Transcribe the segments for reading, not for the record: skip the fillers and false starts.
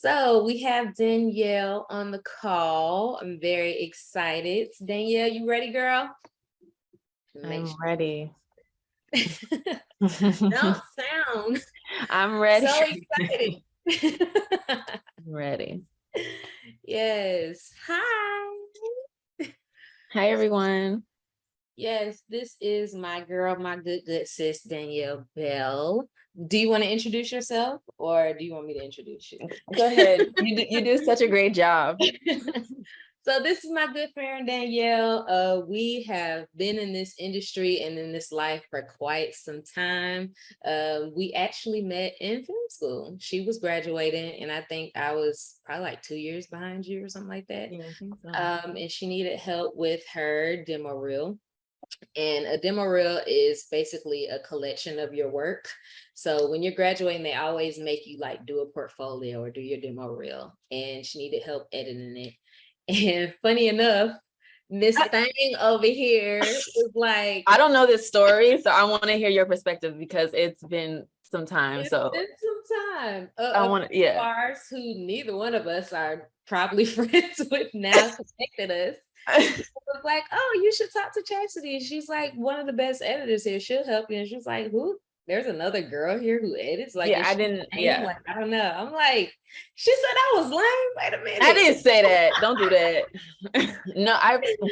So we have Danielle on the call. I'm very excited. Danielle, you ready, girl? Make I'm ready. sure. Don't sound I'm ready. so excited. I'm ready. Yes. Hi. Hi, everyone. Yes, this is my girl, my good sis, Danielle Bell. Do you want to introduce yourself or do you want me to introduce you? Go ahead. You do such a great job. So this is my good friend Danielle. We have been in this industry and in this life for quite some time. We actually met in film school. She was graduating, and I think I was probably like 2 years behind you or something like that. Yeah, I think so. And she needed help with her demo reel. And a demo reel is basically a collection of your work. So when you're graduating, they always make you like do a portfolio or do your demo reel. And she needed help editing it. And funny enough, Miss Thing over here was like, I don't know this story, so I want to hear your perspective because it's been some time. it's So been some time. I A want to, friend of yeah. ours who neither one of us are probably friends with now connected us. Was like, oh, you should talk to Chastity. She's like one of the best editors here. She'll help you. And she's like, who? There's another girl here who edits. Like, Yeah, is I she didn't. lame? Yeah, Like, I don't know. I'm like, she said I was lame. Wait a I minute. didn't say that. Don't do that. No,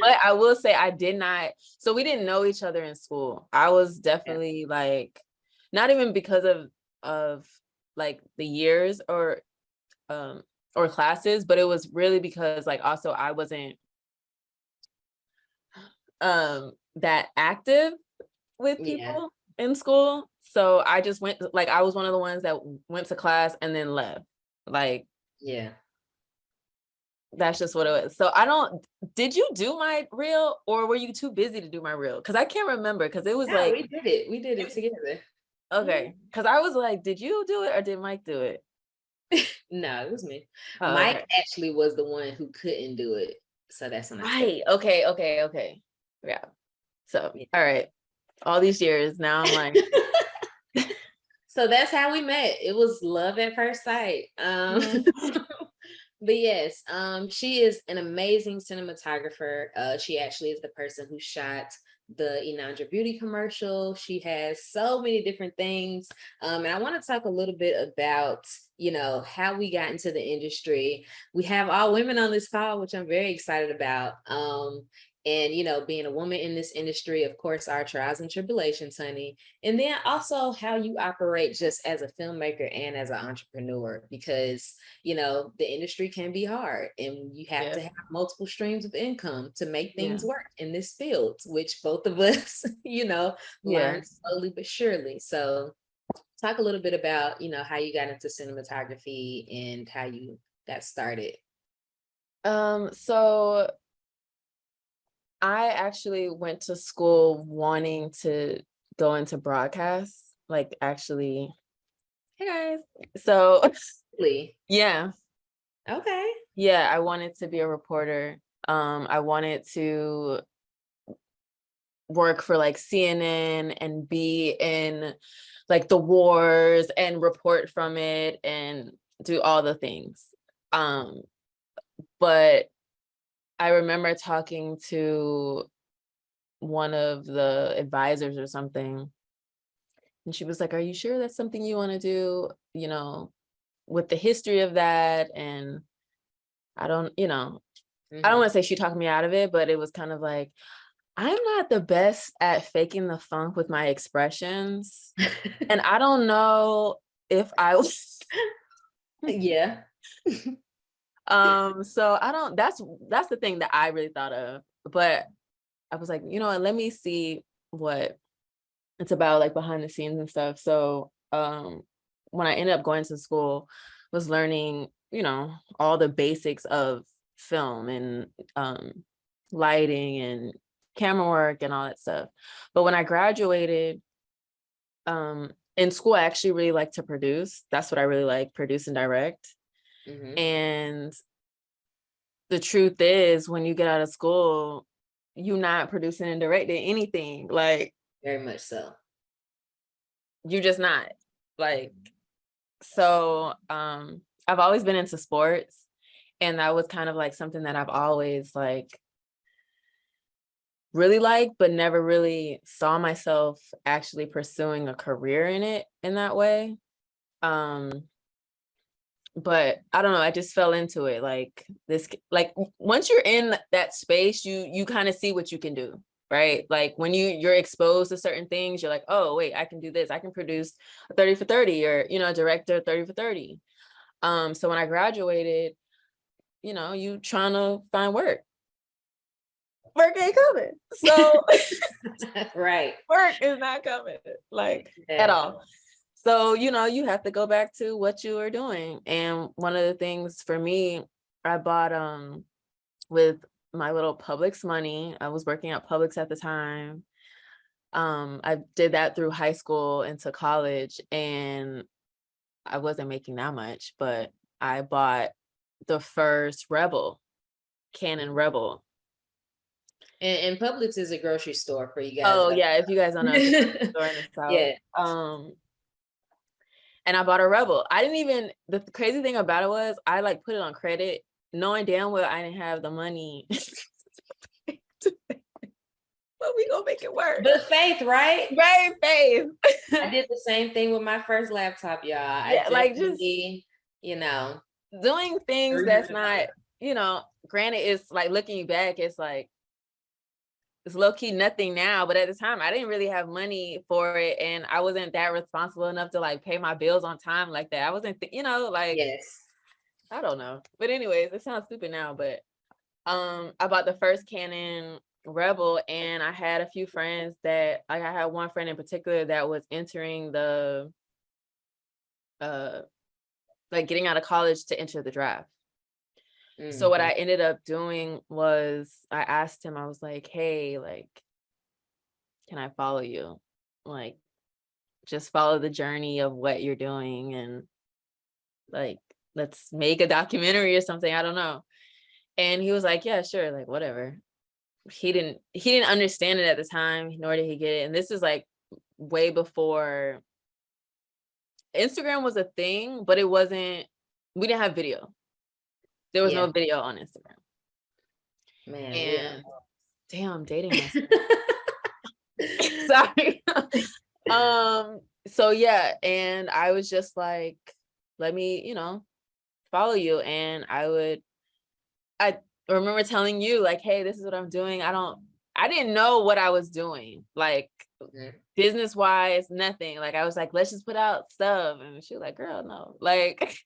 but I will say I did not. So we didn't know each other in school. I was definitely like, not even because of like the years or classes, but it was really because like also I wasn't that active with Yeah, people in school. So I just went, like I was one of the ones that went to class and then left. Like yeah. that's just what it was. So did you do my reel or were you too busy to do my reel? Because I can't remember because it was No, like, we did it. We did it together. okay. Because I was like, did you do it or did Mike do it? No, it was me. Oh, Mike okay. actually was the one who couldn't do it. So that's when I stepped. Right. Okay. Yeah. So, Yeah. all right. All these years now I'm like, So that's how we met. It was love at first sight. But yes, she is an amazing cinematographer. She actually is the person who shot the Inandra Beauty commercial. She has so many different things. And I want to talk a little bit about, how we got into the industry. We have all women on this call, which I'm very excited about. And being a woman in this industry, of course, our trials and tribulations, honey. And then also how you operate just as a filmmaker and as an entrepreneur, because the industry can be hard and you have yeah, to have multiple streams of income to make yeah, things work in this field, which both of us, yeah. learn slowly but surely. So talk a little bit about, how you got into cinematography and how you got started. So I actually went to school wanting to go into broadcast, like actually, hey guys. So Really? yeah, Okay. yeah, I wanted to be a reporter. I wanted to work for like CNN and be in like the wars and report from it and do all the things. Um, but I remember talking to one of the advisors or something, and she was like, "Are you sure that's something you want to do? With the history of that?" And I don't, I don't Mhm. want to say she talked me out of it, but it was kind of like, I'm not the best at faking the funk with my expressions. And I don't know if I was Yeah. so I don't that's the thing that I really thought of. But I was like, let me see what it's about, like behind the scenes and stuff. So when I ended up going to school, was learning, all the basics of film and lighting and camera work and all that stuff. But when I graduated, in school, I actually really like to produce. That's what I really like, produce and direct. Mhm. And the truth is, when you get out of school, you're not producing and directing anything. Like, Very much so. you're just not. Like, so I've always been into sports, and that was kind of like something that I've always like really liked, but never really saw myself actually pursuing a career in it in that way. Um, but I don't know, I just fell into it. Like this, like once you're in that space, you kind of see what you can do, right? Like when you're exposed to certain things, you're like, oh wait, I can do this. I can produce a 30 for 30, or a director 30 for 30. So when I graduated, you trying to find work. Work ain't coming. So Right. work is not coming, like at all. So, you have to go back to what you are doing. And one of the things for me, I bought with my little Publix money. I was working at Publix at the time. I did that through high school into college, and I wasn't making that much, but I bought the first Canon Rebel. And Publix is a grocery store for you guys. Oh yeah, if you guys don't know, it's a grocery store in the South. Yeah. And I bought a Rebel. The crazy thing about it was I like put it on credit, knowing damn well I didn't have the money. But we gonna make it work. But faith, right? Right, faith. I did the same thing with my first laptop, y'all. Yeah, like just doing things that's not, granted, it's like looking back, it's like it's low-key nothing now, but at the time I didn't really have money for it, and I wasn't that responsible enough to like pay my bills on time like that. I wasn't like, yes, I don't know. But anyways, it sounds stupid now, but I bought the first Canon Rebel, and I had a few friends that, like, I had one friend in particular that was entering the like getting out of college to enter the draft. So what I ended up doing was I asked him, I was like, hey, like, can I follow you? Like, just follow the journey of what you're doing, and like, let's make a documentary or something. I don't know. And he was like, yeah, sure, like whatever. He didn't understand it at the time, nor did he get it. And this is like way before Instagram was a thing, but we didn't have video. There was no video on Instagram. Man, and damn, dating myself. Sorry. So yeah, and I was just like, let me, follow you. And I remember telling you like, hey, this is what I'm doing. I didn't know what I was doing, like business wise, nothing. Like I was like, let's just put out stuff. And she was like, girl, no. Like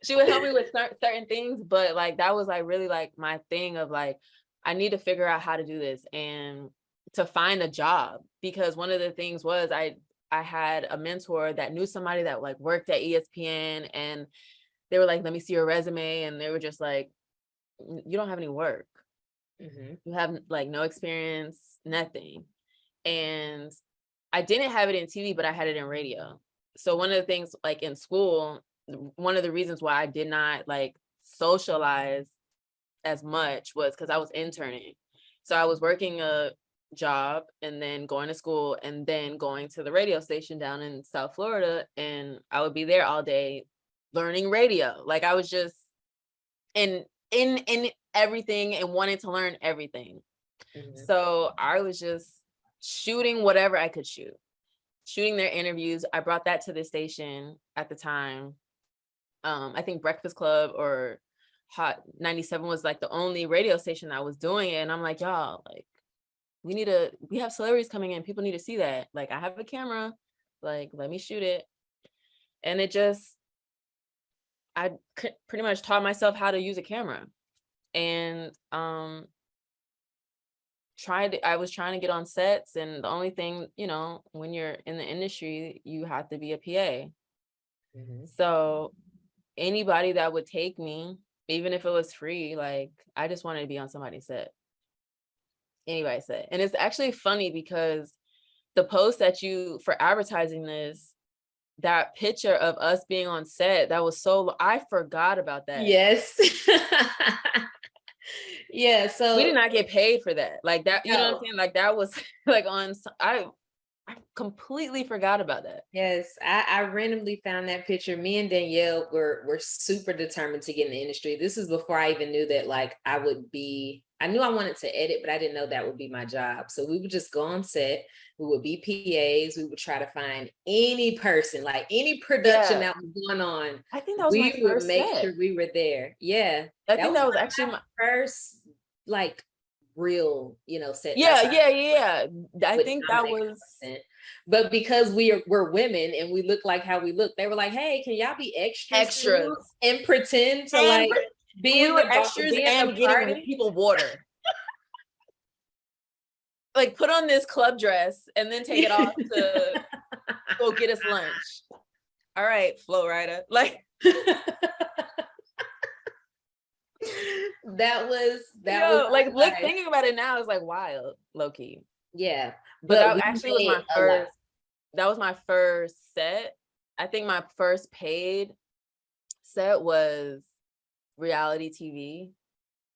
she would help me with certain things, but like that was like really like my thing of like, I need to figure out how to do this and to find a job. Because one of the things was I had a mentor that knew somebody that like worked at ESPN, and they were like, let me see your resume. And they were just like, you don't have any work. You have like no experience, nothing. And I didn't have it in TV, but I had it in radio. So one of the things like in school, one of the reasons why I did not like socialize as much was because I was interning. So I was working a job and then going to school and then going to the radio station down in South Florida, and I would be there all day learning radio. Like I was just in everything and wanted to learn everything. So I was just shooting whatever I could shoot, shooting their interviews. I brought that to the station at the time. I think Breakfast Club or Hot 97 was like the only radio station that was doing it. And I'm like, y'all, like, we have celebrities coming in. People need to see that. Like, I have a camera, like, let me shoot it. And I pretty much taught myself how to use a camera. And I was trying to get on sets, and the only thing, when you're in the industry, you have to be a PA. So anybody that would take me, even if it was free, like I just wanted to be on somebody's set. Anybody's set. And it's actually funny because the post that for advertising this, that picture of us being on set, that was I forgot about that. Yes. Yeah, so we did not get paid for that. Like that, you know what I'm saying? Like that was like I completely forgot about that. Yes, I randomly found that picture. Me and Danielle were super determined to get in the industry. This is before I even knew that like I would be. I knew I wanted to edit, but I didn't know that would be my job. So we would just go on set. We would be PAs. We would try to find any person, like any production Yeah, that was going on. I think that was my We would first make set. sure we were there. Yeah, I that think was that was one actually of my, my first like real, sets yeah, outside yeah, yeah. I with think that nominated was content. But because we're women and we look like how we look, they were like, "Hey, can y'all be extras too extras. and pretend to And, like and be we in were the extras be at the and getting party?" people water. Like put on this club dress and then take it off to go get us lunch. All right, Flo Rida. Like that was yo, like our life. thinking about it now is like wild, low key. Yeah, But but that we actually was made my a lot first. That was my first set. I think my first paid set was reality TV.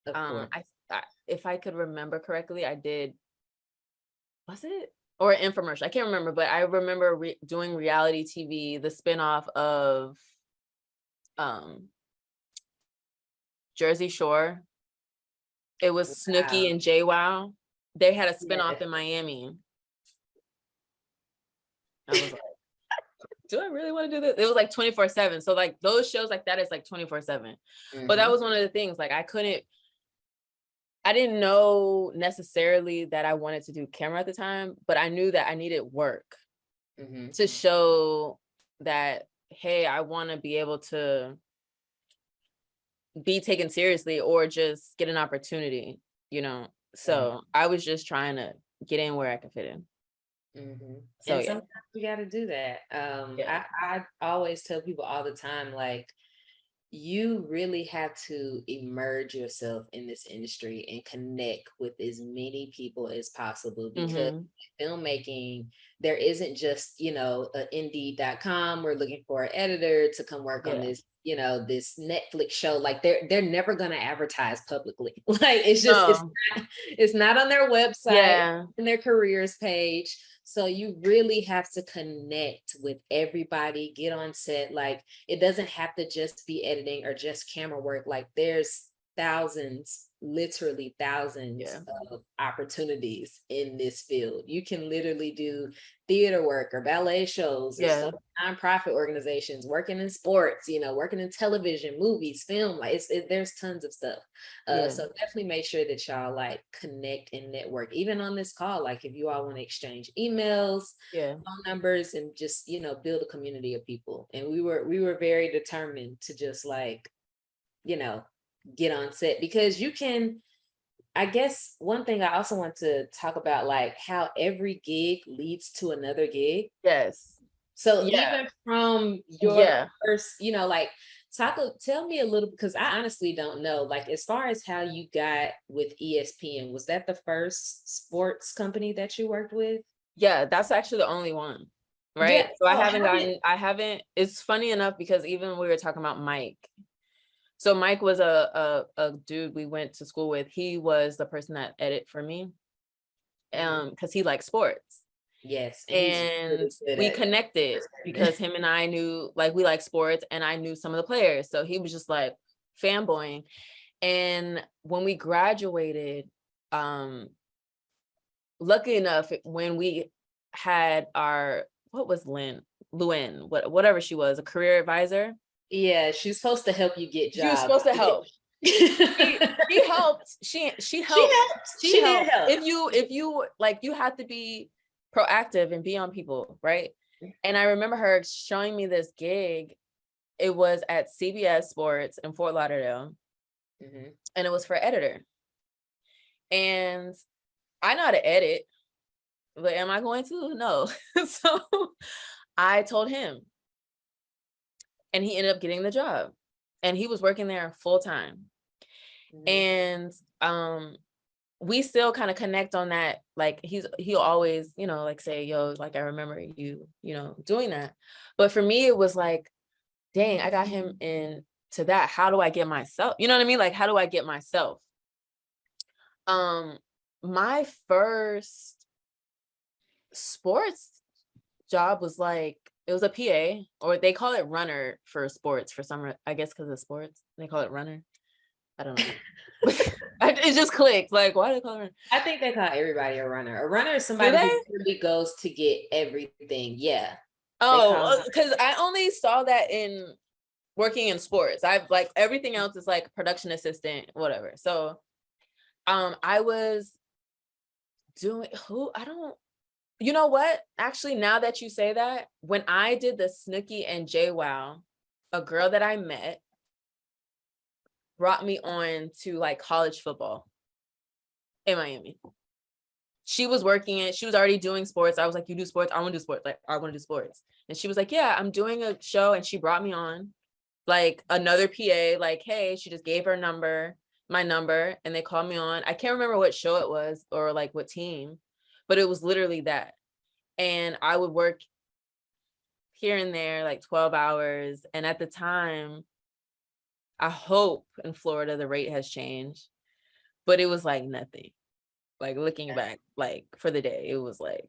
of course. I if I could remember correctly, I did. Was it or an infomercial? I can't remember, but I remember doing reality TV, the spinoff of um Jersey Shore. It was Snooki Wow. and JWoww. They had a spinoff Yeah. in Miami. I was like, do I really want to do this? It was like 24/7. So like those shows like that is like 24/7. But that Mhm. was one of the things. Like I didn't know necessarily that I wanted to do camera at the time, but I knew that I needed work Mhm. to show that, hey, I want to be able to be taken seriously or just get an opportunity, you know? So I was just trying to get in where I could fit in. So And yeah, sometimes we got to do that. yeah. I always tell people all the time, like, you really have to immerse yourself in this industry and connect with as many people as possible because Mm-hmm. filmmaking, there isn't just, indeed.com. We're looking for an editor to come work on Yeah. this, this Netflix show. Like they're never gonna advertise publicly. Like No. it's not on their website, Yeah. in their careers page. So you really have to connect with everybody, get on set. Like it doesn't have to just be editing or just camera work. Like there's thousands, literally thousands Yeah. of opportunities in this field. You can literally do theater work or ballet shows or Yeah. stuff, nonprofit organizations, working in sports, working in television, movies, film. Like there's tons of stuff. Yeah. So definitely make sure that y'all like connect and network. Even on this call, like if you all want to exchange emails, Yeah. phone numbers, and just build a community of people. And we were very determined to just like get on set because you can. I guess one thing I also want to talk about, like how every gig leads to another gig. Yes. So Yeah. even from your Yeah. first, like tell me a little because I honestly don't know. Like as far as how you got with ESPN, was that the first sports company that you worked with? Yeah. That's actually the only one. Yeah. Right. So Oh, how did I haven't, it's funny enough because even we were talking about Mike. So Mike was a dude we went to school with. He was the person that edited for me. Because he likes sports. yes, and he's And really good we at connected because him and I knew like we like sports and I knew some of the players. So he was just like fanboying. And when we graduated, lucky enough, when we had our what was Luen, whatever she was, a career advisor. Yeah, she's supposed to help you get She was jobs. supposed to help. She helped. She She helped. helped. She She did helped. help. If you like, you have to be proactive and be on people, right? And I remember her showing me this gig. It was at CBS Sports in Fort Lauderdale, Mhm. and it was for editor. And I know how to edit, but am I going to? No. So I told him, and he ended up getting the job, and he was working there full time. Mhm. And we still kind of connect on that. Like he'll always, like say, yo, like I remember you, doing that. But for me, it was like, dang, I got him into that. How do I get myself? You know what I mean? Like, how do I get myself? My first sports job was like, it was a PA, or they call it runner for sports for some, I guess because of sports, they call it runner. I don't know. It just clicked. Like, why do they call it runner? I think they call everybody a runner. A runner is Do somebody they? who really goes to get everything. Yeah. Oh, because I only saw that in working in sports. I've like everything else is like production assistant, whatever. So I was doing you know what? Actually, now that you say that, when I did the Snooki and JWoww, a girl that I met brought me on to like college football in Miami. She was working it. She was already doing sports. I was like, you do sports? I want to do sports. Like, I want to do sports. And she was like, yeah, I'm doing a show. And she brought me on like another PA, like, hey, she just gave her my number, and they called me on. I can't remember what show it was or like what team, but it was literally that. And I would work here and there, like 12 hours. And at the time, I hope in Florida, the rate has changed, but it was like nothing. Like looking back, like for the day, it was like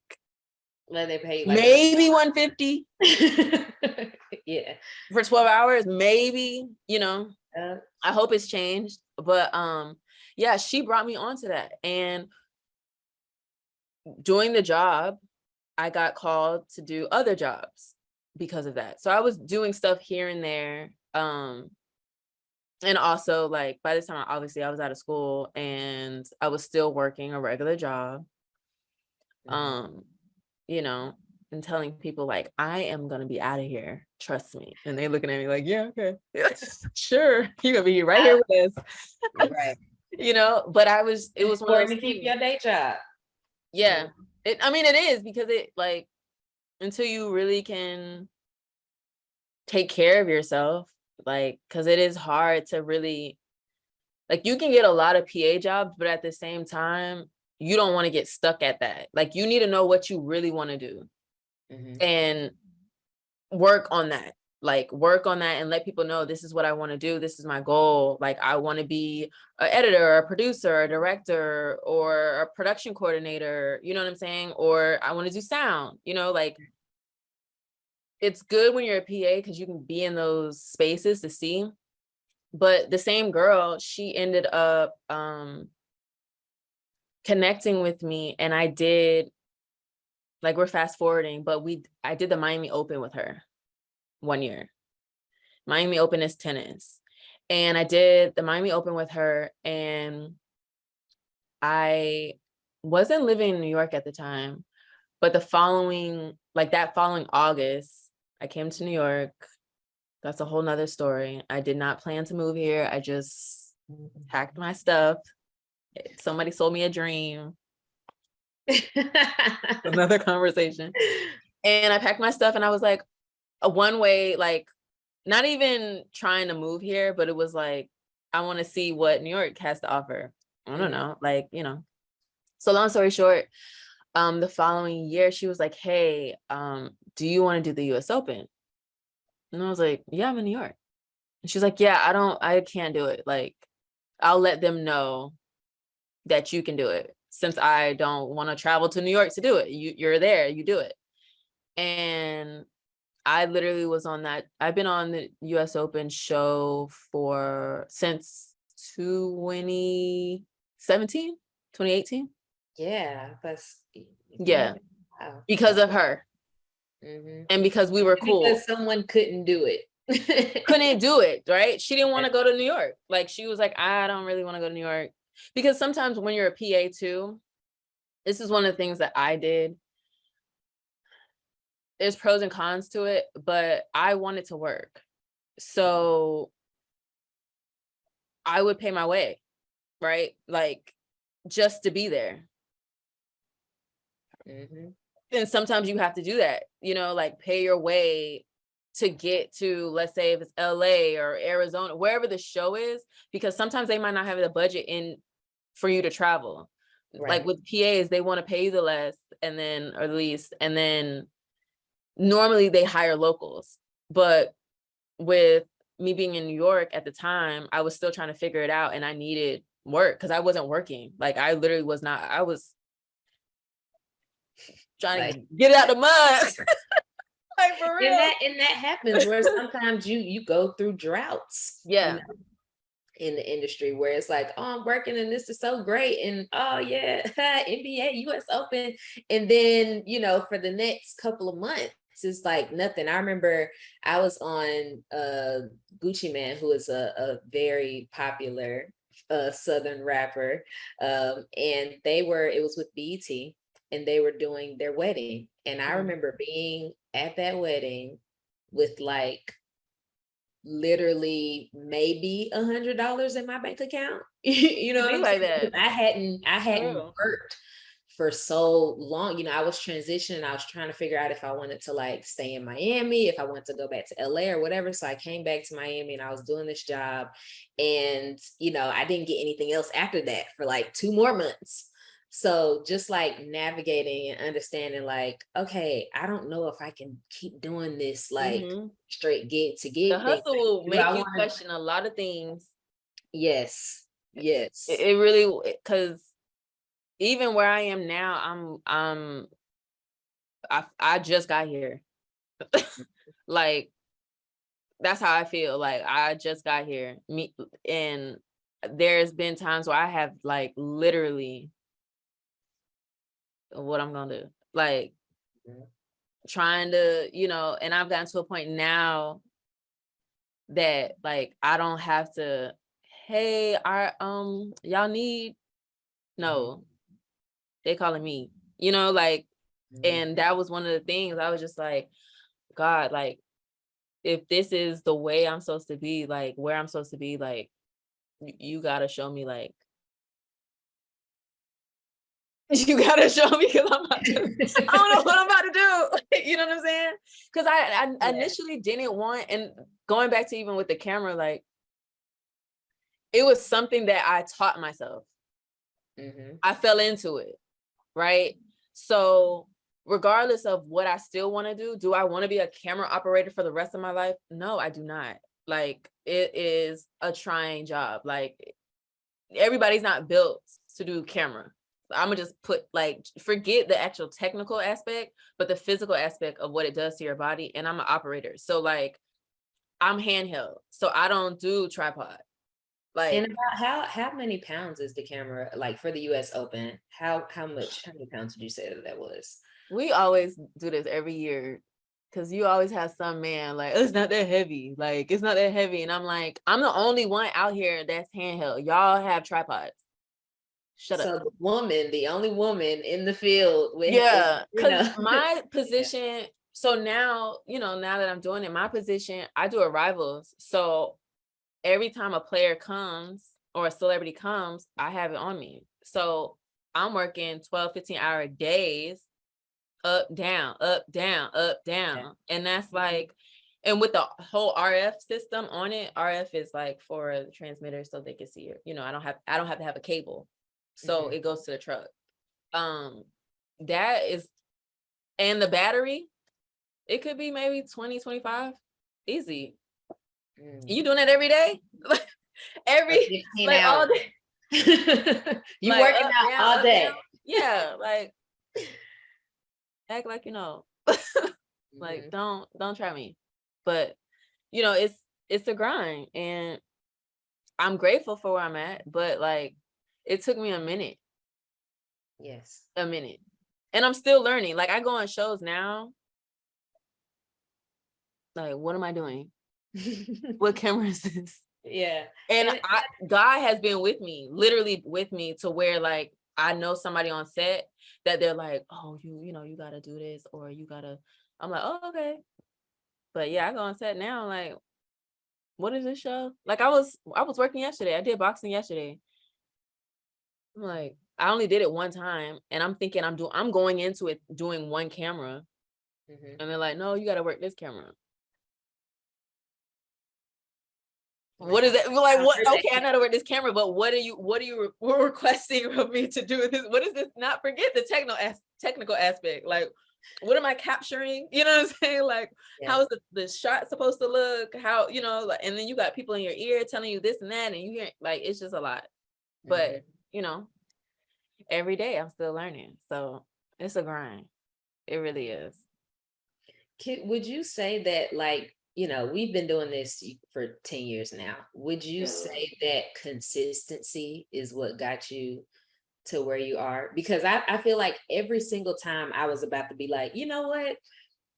they pay like maybe 150. Yeah. For 12 hours, maybe, I hope it's changed. But yeah, she brought me onto that. And doing the job, I got called to do other jobs because of that. So I was doing stuff here and there. And also like by this time, obviously I was out of school and I was still working a regular job. And telling people like, I am gonna be out of here, trust me. And they looking at me like, yeah, okay. Sure, you're gonna be right here with us. Right. But it was important to keep your day job. Yeah. It is, because it like, until you really can take care of yourself, like, because it is hard to really, like, you can get a lot of PA jobs, but at the same time, you don't want to get stuck at that. Like, you need to know what you really want to do and work on that. Like, work on that and let people know, this is what I want to do. This is my goal. Like, I want to be an editor, a producer, a director, or a production coordinator, you know what I'm saying? Or I want to do sound, like, it's good when you're a PA because you can be in those spaces to see. But the same girl, she ended up connecting with me, and I did, like, we're fast forwarding, but I did the Miami Open with her 1 year. Miami Open is tennis. And I did the Miami Open with her, and I wasn't living in New York at the time, but that following August, I came to New York. That's a whole nother story. I did not plan to move here. I just packed my stuff. Somebody sold me a dream. Another conversation. And I packed my stuff, and I was like, a one-way, like, not even trying to move here, but it was like, I want to see what New York has to offer. I don't know, like, So long story short, the following year, she was like, hey, do you want to do the US Open? And I was like, yeah, I'm in New York. And she's like, yeah, I can't do it. Like, I'll let them know that you can do it, since I don't want to travel to New York to do it. You're there, you do it. And I literally was on that. I've been on the US Open show since 2017, 2018. Yeah, Yeah, wow. Because of her. And because we were cool. Because someone couldn't do it. Couldn't do it, right? She didn't want to go to New York. Like, she was like, I don't really want to go to New York. Because sometimes when you're a PA too, this is one of the things that I did. There's pros and cons to it, but I wanted to work. So I would pay my way, right? Like, just to be there. And sometimes you have to do that, like, pay your way to get to, let's say if it's LA or Arizona, wherever the show is, because sometimes they might not have the budget in for you to travel. Right. Like with PAs, they want to pay you the less or the least, and then normally they hire locals. But with me being in New York at the time, I was still trying to figure it out, and I needed work because I wasn't working. Like, I literally was not. I was trying to get out the mud. Like for real. And that happens where sometimes you go through droughts, Yeah. in the industry where it's like, oh, I'm working and this is so great. And oh yeah, NBA, US Open. And then, for the next couple of months, it's like nothing. I remember I was on Gucci Man, who is a very popular Southern rapper. And it was with BET, and they were doing their wedding. And I remember being at that wedding with like literally maybe $100 in my bank account. You know what I'm like saying? that. I hadn't True. worked for so long. I was transitioning. I was trying to figure out if I wanted to like stay in Miami, if I wanted to go back to LA or whatever. So I came back to Miami and I was doing this job. And I didn't get anything else after that for like 2 more months. So just like navigating and understanding, like, okay, I don't know if I can keep doing this like straight gig to The gig thing. hustle will Do I make you wanna- question a lot of things. Yes. Yes. It really, because even where I am now, I just got here. Like, that's how I feel. Like, I just got here. And there's been times where I have like literally what I'm gonna do. Like trying to, and I've gotten to a point now that like I don't have to, hey, y'all need, no, they calling me, like, and that was one of the things I was just like, God, like, if this is the way I'm supposed to be, like where I'm supposed to be, like, you gotta show me, like, you gotta show me, because I don't know what I'm about to do. You know what I'm saying? Because I initially didn't want, and going back to even with the camera, like, it was something that I taught myself. I fell into it, right? So regardless of what I still want to do I want to be a camera operator for the rest of my life? No, I do not. Like, it is a trying job. Like, everybody's not built to do camera. I'm gonna just put, like, forget the actual technical aspect, but the physical aspect of what it does to your body. And I'm an operator. So like, I'm handheld. So I don't do tripod. Like, and about how many pounds is the camera, like for the US Open? How many pounds did you say that was? we always do this every year, because you always have some man like, it's not that heavy. Like, it's not that heavy. And I'm like, I'm the only one out here that's handheld. Y'all have tripods. Shut up. So the only woman in the field with, Yeah, because my position, so now, now that I'm doing it, my position, I do arrivals. So every time a player comes or a celebrity comes, I have it on me. So I'm working 12, 15-hour days, up, down, up, down, up, down. Yeah. And that's like, and with the whole RF system on it, RF is like for the transmitter so they can see it. I don't have to have a cable. So it goes to the truck. That is, and the battery, it could be maybe 20, 25, easy. You doing that every day? Like all day. You like working out down, all day. Down. Yeah, like act like like don't try me. But it's a grind, and I'm grateful for where I'm at, but like it took me a minute. Yes. A minute. And I'm still learning. Like, I go on shows now. Like, what am I doing? What camera is this? Yeah. And God has been with me, literally with me, to where like I know somebody on set that they're like, oh, you gotta do this, or you gotta, I'm like, oh, okay. But yeah, I go on set now, like, what is this show? Like, I was working yesterday. I did boxing yesterday. I'm like, I only did it one time, and I'm thinking I'm going into it doing one camera. And they're like, no, you got to work this camera. What is it? Like, what? Okay, I know to work this camera, but what are you requesting of me to do with this? What is this? Not forget the technical aspect. Like, what am I capturing? You know what I'm saying? Like, how is the shot supposed to look? How, like, and then you got people in your ear telling you this and that, and you hear, like, it's just a lot. But every day I'm still learning. So it's a grind. It really is. Would you say that, like, we've been doing this for 10 years now. Would you say that consistency is what got you to where you are? Because I feel like every single time I was about to be like, you know what?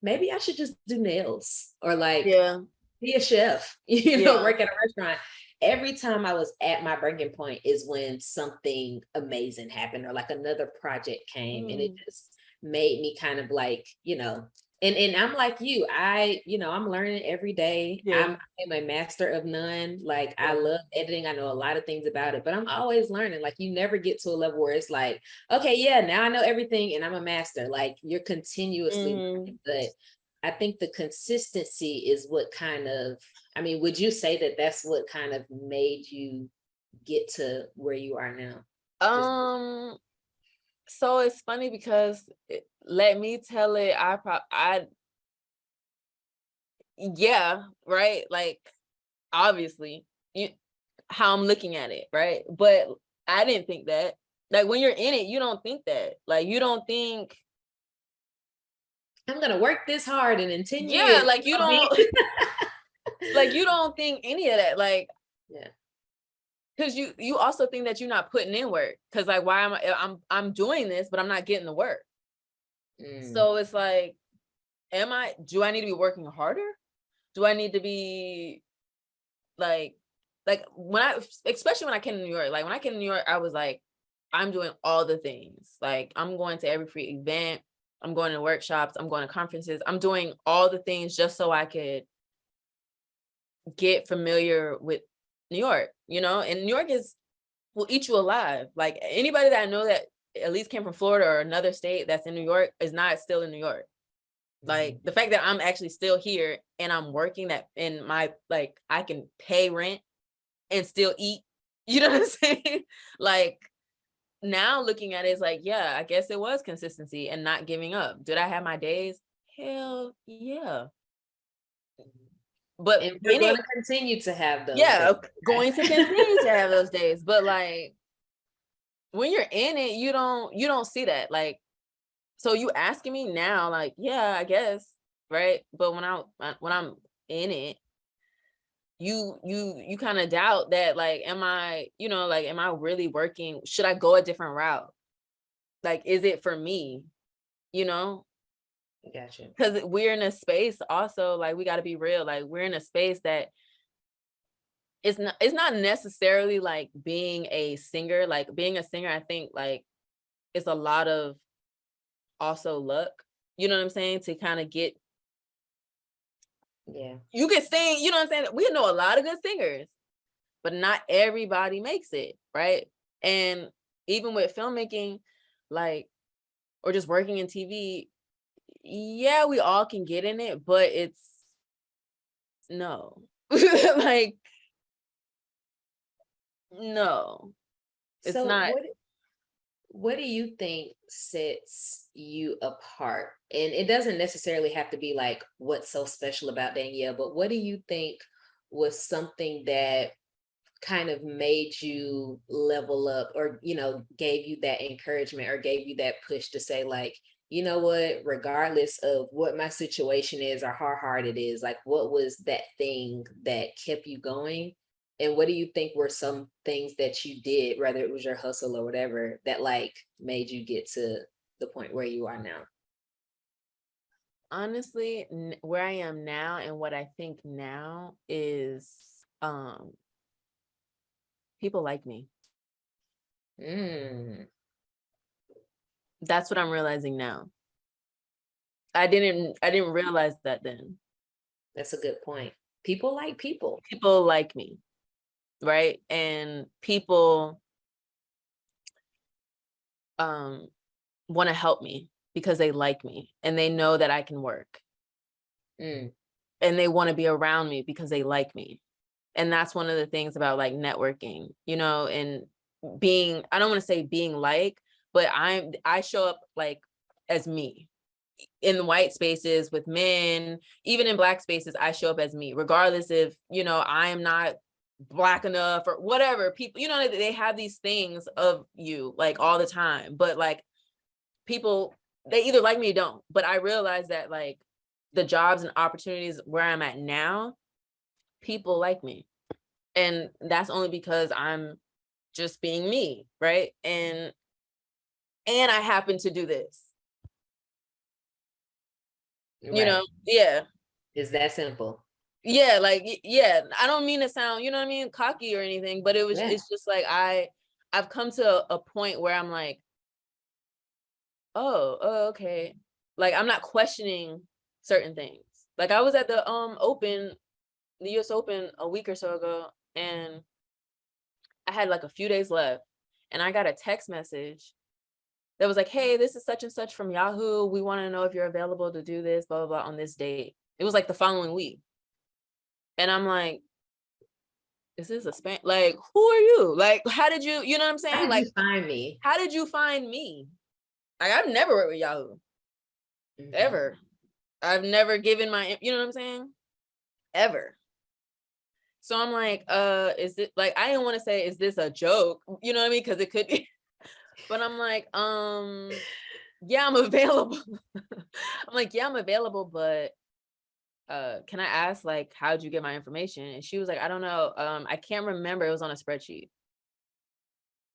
Maybe I should just do nails or like Yeah, be a chef, yeah. work at a restaurant. Every time I was at my breaking point is when something amazing happened or like another project came and it Mm, just made me kind of like, and I'm like you, I'm learning every day. yeah, I'm a master of none. Like I yeah. love editing. I know a lot of things about it, but I'm always learning. Like you never get to a level where it's like, okay, yeah, now I know everything and I'm a master. Like you're continuously Mhm. learning, but I think the consistency is what kind of, I mean, would you say that that's what kind of made you get to where you are now? Just Um, so it's funny because let me tell it, yeah, right? Like obviously, you how I'm looking at it, right? But I didn't think that. Like when you're in it, you don't think that. Like you don't think, I'm gonna work this hard and in 10 yeah, years, like you I'll be. don't like you don't think any of that. Like Yeah. because you also think that you're not putting in work. Cause like why am I'm doing this, but I'm not getting the work. Mm, So it's like, do I need to be working harder? Do I need to be like when especially when I came to New York, like when I came to New York, I was like, I'm doing all the things. Like I'm going to every free event, I'm going to workshops, I'm going to conferences, I'm doing all the things just so I could get familiar with New York, and New York will eat you alive. Like anybody that I know that at least came from Florida or another state that's in New York is not still in New York. mhm. Like the fact that I'm actually still here and I'm working that in my, like, I can pay rent and still eat. You know what I'm saying? Like now looking at it, it's like, yeah, I guess it was consistency and not giving up. Did I have my days? Hell yeah. But And we're in going it, to continue to have those days. yeah, going to continue to have those days. But like when you're in it, you don't see that. Like, so you asking me now, like, yeah, I guess, right? But when I'm in it, you kind of doubt that, like, am I really working? Should I go a different route? Like, is it for me? You know, Gotcha. because we're in a space also, like, we got to be real. Like, we're in a space that it's not necessarily like being a singer. Like being a singer, I think like it's a lot of also luck. You know what I'm saying? To kind of get, Yeah. you can sing, you know what I'm saying? We know a lot of good singers, but not everybody makes it, right? And even with filmmaking, like, or just working in TV, yeah, we all can get in it, but it's no. Like, no, it's So not. what do you think sets you apart? And it doesn't necessarily have to be like what's so special about Danielle, but what do you think was something that kind of made you level up or gave you that encouragement or gave you that push to say like, you know what, regardless of what my situation is or how hard it is, like what was that thing that kept you going? And what do you think were some things that you did, whether it was your hustle or whatever, that like made you get to the point where you are now? Honestly, where I am now and what I think now is um people like me. Mm, That's what I'm realizing now. I didn't realize that then. that's a good point. People like people. People like me, right? And people um want to help me because they like me and they know that I can work, Mm, and they want to be around me because they like me. And that's one of the things about like networking, and being, I don't want to say being like, but I show up like as me in the white spaces with men, even in black spaces, I show up as me, regardless if, I'm not black enough or whatever. People, they have these things of you like all the time, but like people, they either like me or don't. But I realize that like the jobs and opportunities where I'm at now, people like me. And that's only because I'm just being me, right? And I happen to do this, Right. yeah. It's that simple. Yeah, like, yeah, I don't mean to sound, cocky or anything, but Yeah. it's just like I've come to a point where I'm like, oh, okay. Like, I'm not questioning certain things. Like, I was at the US Open a week or so ago, and I had like a few days left, and I got a text message that was like, "Hey, this is such and such from Yahoo. We want to know if you're available to do this, blah blah blah, on this date." It was like the following week, and I'm like, "Is this a spam? Like, who are you? Like, how did you? You know what I'm How saying? did you Like, find me? how did you find me? Like, I've never worked with Yahoo Mhm. ever. I've never given my, you know what I'm saying? Ever." So I'm like, is it like, I didn't want to say, is this a joke? You know what I mean? Because it could be, but I'm like, yeah, I'm available. I'm like, yeah, I'm available, but can I ask, like, how'd you get my information? And she was like, I don't know. I can't remember. It was on a spreadsheet.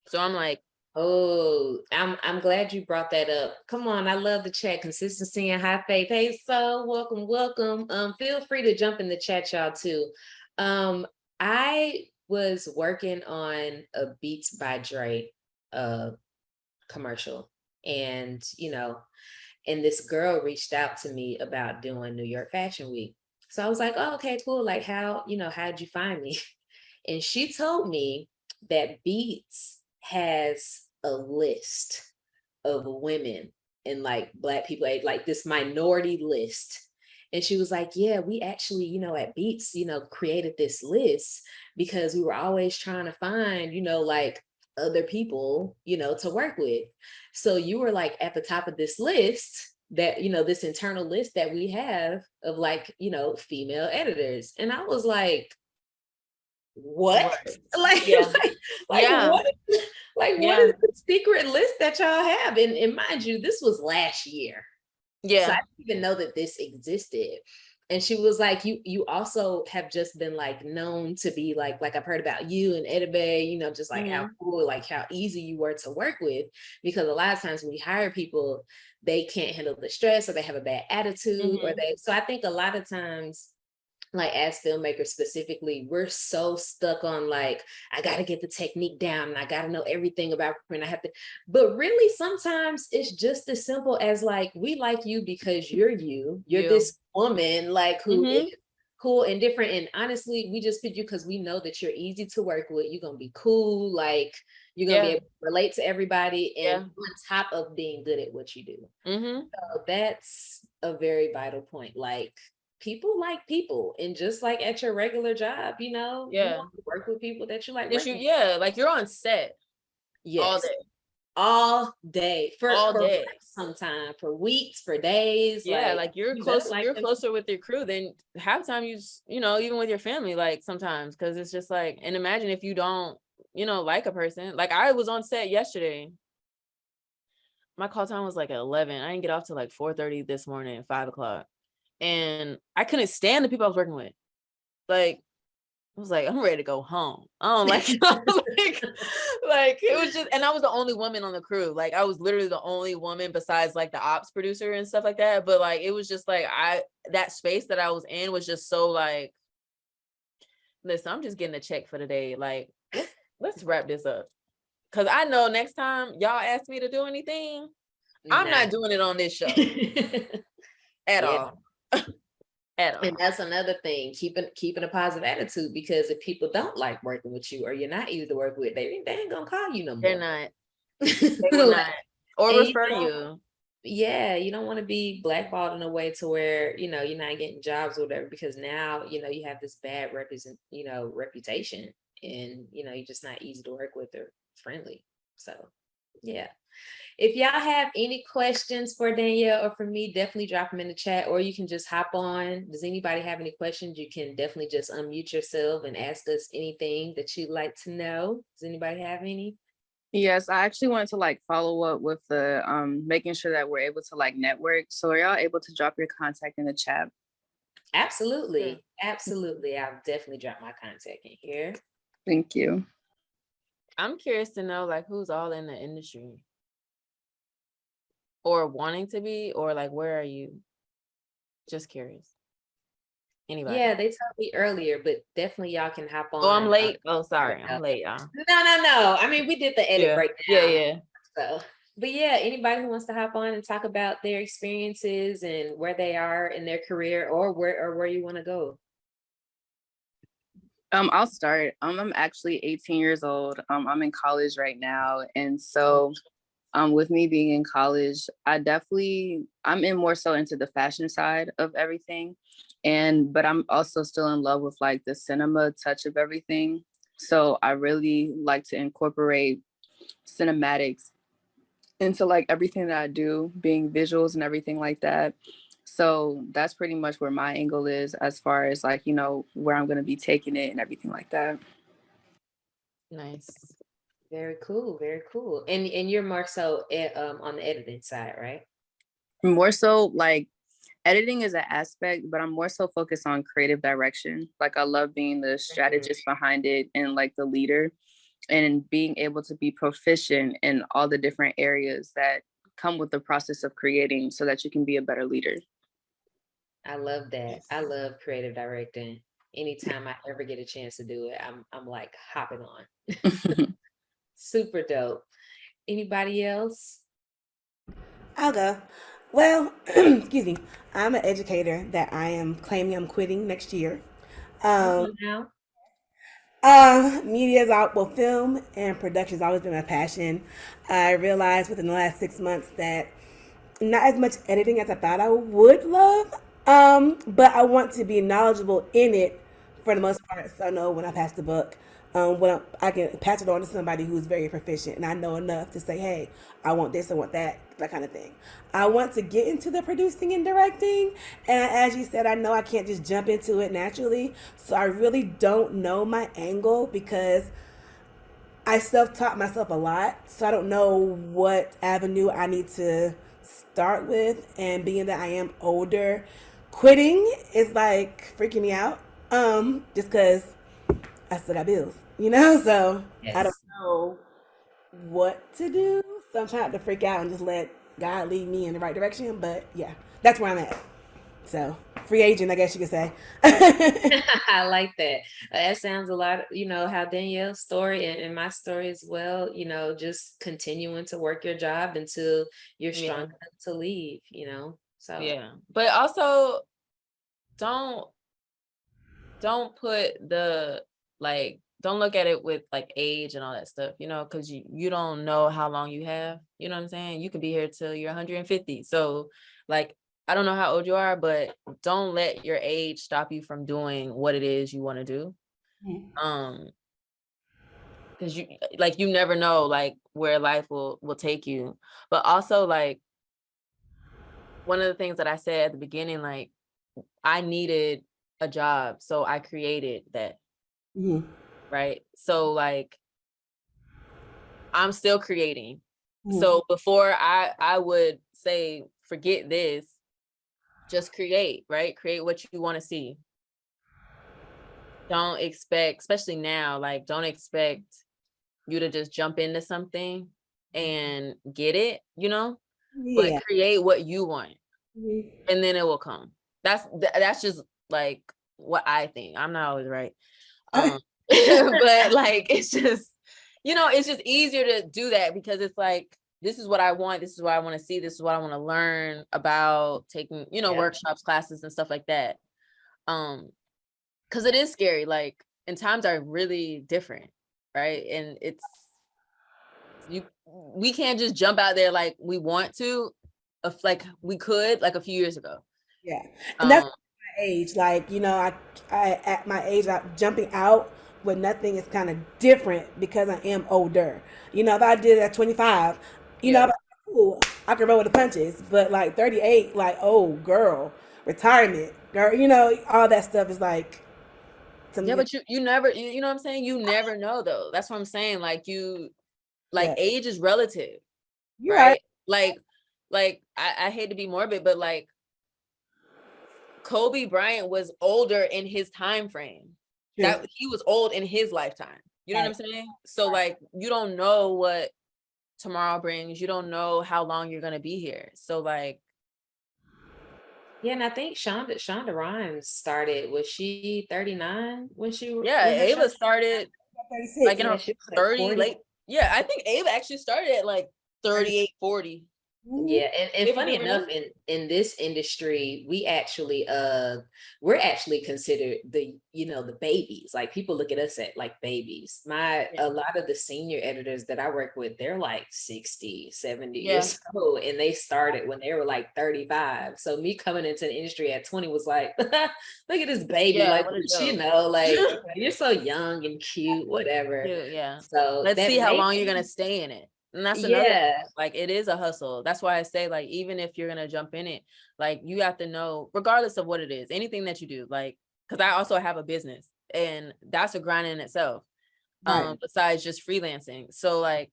So I'm like, Oh, I'm glad you brought that up. Come on, I love the chat. Consistency and high faith. Hey, so welcome, welcome. Feel free to jump in the chat, y'all, too. I was working on a Beats by Dre uh commercial, and and this girl reached out to me about doing New York Fashion Week. So I was like, oh, okay, cool. Like, how'd you find me? And she told me that Beats has a list of women and like Black people, like this minority list. And she was like, yeah, we actually, at Beats, created this list because we were always trying to find, like other people, to work with. So you were like at the top of this list, that, this internal list that we have of like, female editors. And I was like, what? right. Like, Yeah. like Yeah. what? Like, what Yeah. is the secret list that y'all have? And mind you, this was last year. So I Yeah. didn't even know that this existed. And she was like, you also have just been like known to be like I've heard about you and Edibe, just like how Hmm. cool, like how easy you were to work with. Because a lot of times when we hire people, they can't handle the stress, or they have a bad attitude, or Hmm. so I think a lot of times, like as filmmakers specifically, we're so stuck on like, I got to get the technique down and I got to know everything about print. I have to, but really sometimes it's just as simple as like, we like you because you're You. this woman like who is Hmm. cool and different. And honestly, we just pick you because we know that you're easy to work with. You're going to be cool. Like you're going to be Yeah. able to relate to everybody, and Yeah. on top of being good at what you do. Hmm. So that's a very vital point. Like people like people, and just like at your regular job, you Yeah. want to work with people that you like That you, working with. yeah, like, you're on set all Yes, day, all day all for day. months, sometime for weeks, for days. Yeah, Like like, you're you better close, like you're them. closer with your crew than half the time even with your family, like, sometimes, because it's just like, and imagine if you don't, like a person. Like, I was on set yesterday. My call time was like at 11. I didn't get off till like 4:30 this morning, 5 o'clock. And I couldn't stand the people I was working with. Like, I was like, I'm ready to go home. I don't like, like it was just, and I was the only woman on the crew. Like, I was literally the only woman besides like the ops producer and stuff like that. But like, it was just like, that space that I was in was just so like, listen, I'm just getting a check for the day. Like, let's wrap this up. Cause I know next time y'all ask me to do anything, I'm Nah. not doing it on this show at Yeah. all. At And all. that's another thing, keeping a positive attitude, because if people don't like working with you or you're not easy to work with, they ain't gonna call you no They're more. not. They will Like, not. Or and refer you. yeah, you don't want to be blackballed in a way to where, you're not getting jobs or whatever, because now, you have this bad reputation, and, you're just not easy to work with or friendly. So, yeah. If y'all have any questions for Danielle or for me, definitely drop them in the chat, or you can just hop on. Does anybody have any questions? You can definitely just unmute yourself and ask us anything that you'd like to know. Does anybody have any? Yes, I actually wanted to like follow up with the making sure that we're able to like network. So are y'all able to drop your contact in the chat? Sure. Absolutely. Absolutely. I'll definitely drop my contact in here. Thank you. I'm curious to know like who's all in the industry or wanting to be, or like where are you? Just curious. Anybody? Yeah, they told me earlier, but definitely y'all can hop Oh, I'm on. late. Oh, sorry. I'm late, y'all. No. I mean, we did the edit Yeah. Yeah, breakdown. yeah. So, but yeah, anybody who wants to hop on and talk about their experiences and where they are in their career, or where you want to go. I'll start. I'm actually 18 years old. I'm in college right now. And so with me being in college, I'm in more so into the fashion side of everything. But I'm also still in love with like the cinema touch of everything. So I really like to incorporate cinematics into like everything that I do, being visuals and everything like that. So that's pretty much where my angle is as far as like, where I'm going to be taking it and everything like that. Nice. Very cool, very cool. And you're more so on the editing side, right? More so like editing is an aspect, but I'm more so focused on creative direction. Like I love being the Mhm. strategist behind it and like the leader and being able to be proficient in all the different areas that come with the process of creating so that you can be a better leader. I love that. I love creative directing. Anytime I ever get a chance to do it, I'm like hopping on. Super dope. Anybody else? I'll go. Well, excuse me. I'm an educator that I am claiming I'm quitting next year. Come Um, on now. Media is out, well, film and production has always been my passion. I realized within the last 6 months that not as much editing as I thought I would love, but I want to be knowledgeable in it for the most part. So I know when I pass the book, I can pass it on to somebody who's very proficient, and I know enough to say, "Hey, I want this, I want that," that kind of thing. I want to get into the producing and directing, and as you said, I know I can't just jump into it naturally. So I really don't know my angle because I self taught myself a lot, so I don't know what avenue I need to start with. And being that I am older, quitting is like freaking me out. Just because I still got bills, you know. So I don't Yes. know what to do. So I'm trying not to freak out and just let God lead me in the right direction. But yeah, that's where I'm at. So free agent, I guess you could say. I like that. That sounds a lot, how Danielle's story and my story as well, just continuing to work your job until you're strong Yeah. enough to leave, So Yeah. But also don't put the like don't look at it with like age and all that stuff, because you don't know how long you have. You know what I'm saying? You could be here till you're 150. So like I don't know how old you are, but don't let your age stop you from doing what it is you want to do. Um, because you never know like where life will take you. But also like one of the things that I said at the beginning, like I needed a job, so I created that, Mhm. right? So like I'm still creating. Mhm. So before I would say forget this, just create, right? Create what you want to see. Don't expect, especially now, like don't expect you to just jump into something and get it, but Yeah. create what you want Mhm. and then it will come. That's just like what I think. I'm not always right. But like it's just easier to do that because it's like this is what I want, this is what I want to see, this is what I want to learn about taking, yeah. workshops, classes and stuff like that. Because it is scary, like, and times are really different, right? And we can't just jump out there like we want to, like we could like a few years ago. Yeah, and that's Um, my age. Like I at my age, jumping out with nothing is kind of different because I am older. If I did it at 25, yeah. I'm like, cool, I can roll with the punches. But like 38, like oh girl, retirement, girl, all that stuff is like Yeah, something. but you never, you know what I'm saying? You never know though. That's what I'm saying. Like like Yeah. age is relative, You're right? right. Like I hate to be morbid, but like Kobe Bryant was older in his time frame. True. That he was old in his lifetime. You know what I'm saying? So like you don't know what tomorrow brings. You don't know how long you're gonna be here. So like, Yeah, and I think Shonda Rhimes started, was she 39 when yeah, when her show? Ava started 36. like in Yeah, her she was like 30 40. late. Yeah, I think Ava actually started at like 38, 40. Mhm. Yeah, and Ava funny DuVernay? enough, in this industry, we're actually considered the, the babies. Like people look at us at like babies. Yeah. A lot of the senior editors that I work with, they're like 60, 70 Yeah. years old, and they started when they were like 35. So me coming into the industry at 20 was like, look at this baby, Yeah, like what a you joke. know, like you're so young and cute, whatever. Yeah. So Let's that see how may long you're gonna be, stay in it. And that's another thing. yeah. Like it is a hustle. That's why I say, like, even if you're gonna jump in it, like you have to know, regardless of what it is, anything that you do, like, because I also have a business and that's a grind in itself. Right. Besides just freelancing. So like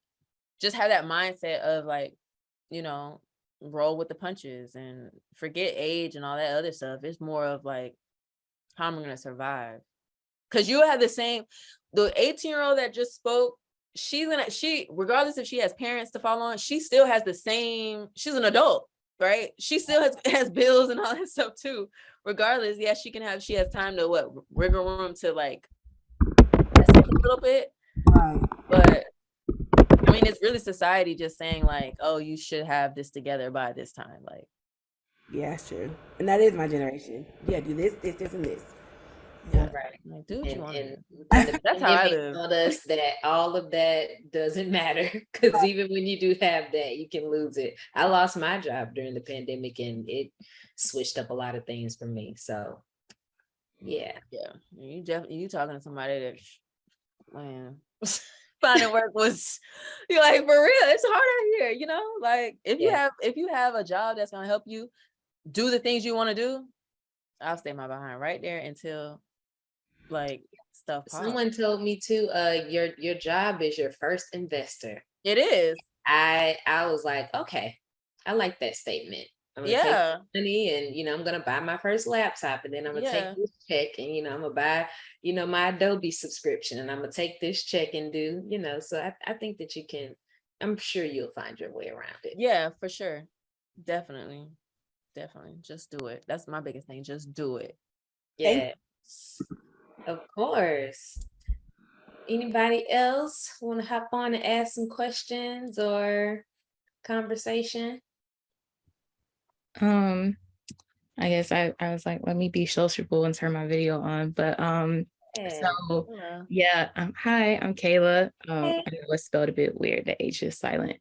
just have that mindset of like, you know, roll with the punches and forget age and all that other stuff. It's more of like how am I gonna survive? Because you have the 18-year-old that just spoke, she regardless if she has parents to follow on, she still has the same, she's an adult, right? She still has bills and all that stuff too. Regardless, yeah, she has time to wiggle room to like a little bit. Right. But I mean, it's really society just saying like, oh, you should have this together by this time. Like, Yeah, that's true. And that is my generation. Yeah, do this, and this. Yeah. Right. like dude, you want And to? the That's how I pandemic live. taught us that all of that doesn't matter, because even when you do have that, you can lose it. I lost my job during the pandemic and it switched up a lot of things for me. So yeah. Yeah, you talking to somebody that, man, finding work was, you're like, for real, it's hard out here, you know. Like if you have a job that's gonna help you do the things you want to do, I'll stay my behind right there until like stuff pops. Someone told me too, your job is your first investor. It is. I was like, okay, I like that statement. I'm gonna take Yeah. money and I'm gonna buy my first laptop, and then I'm gonna Yeah. take this check and I'm gonna buy, my Adobe subscription, and I'm gonna take this check and do, so I think that I'm sure you'll find your way around it. Yeah, for sure. Definitely. Just do it. That's my biggest thing. Just do it. Yeah. Of course. Anybody else want to hop on and ask some questions or conversation? I guess I was like, let me be sociable and turn my video on. But so yeah, hi, I'm Kayla. I know it's spelled a bit weird, the H is silent.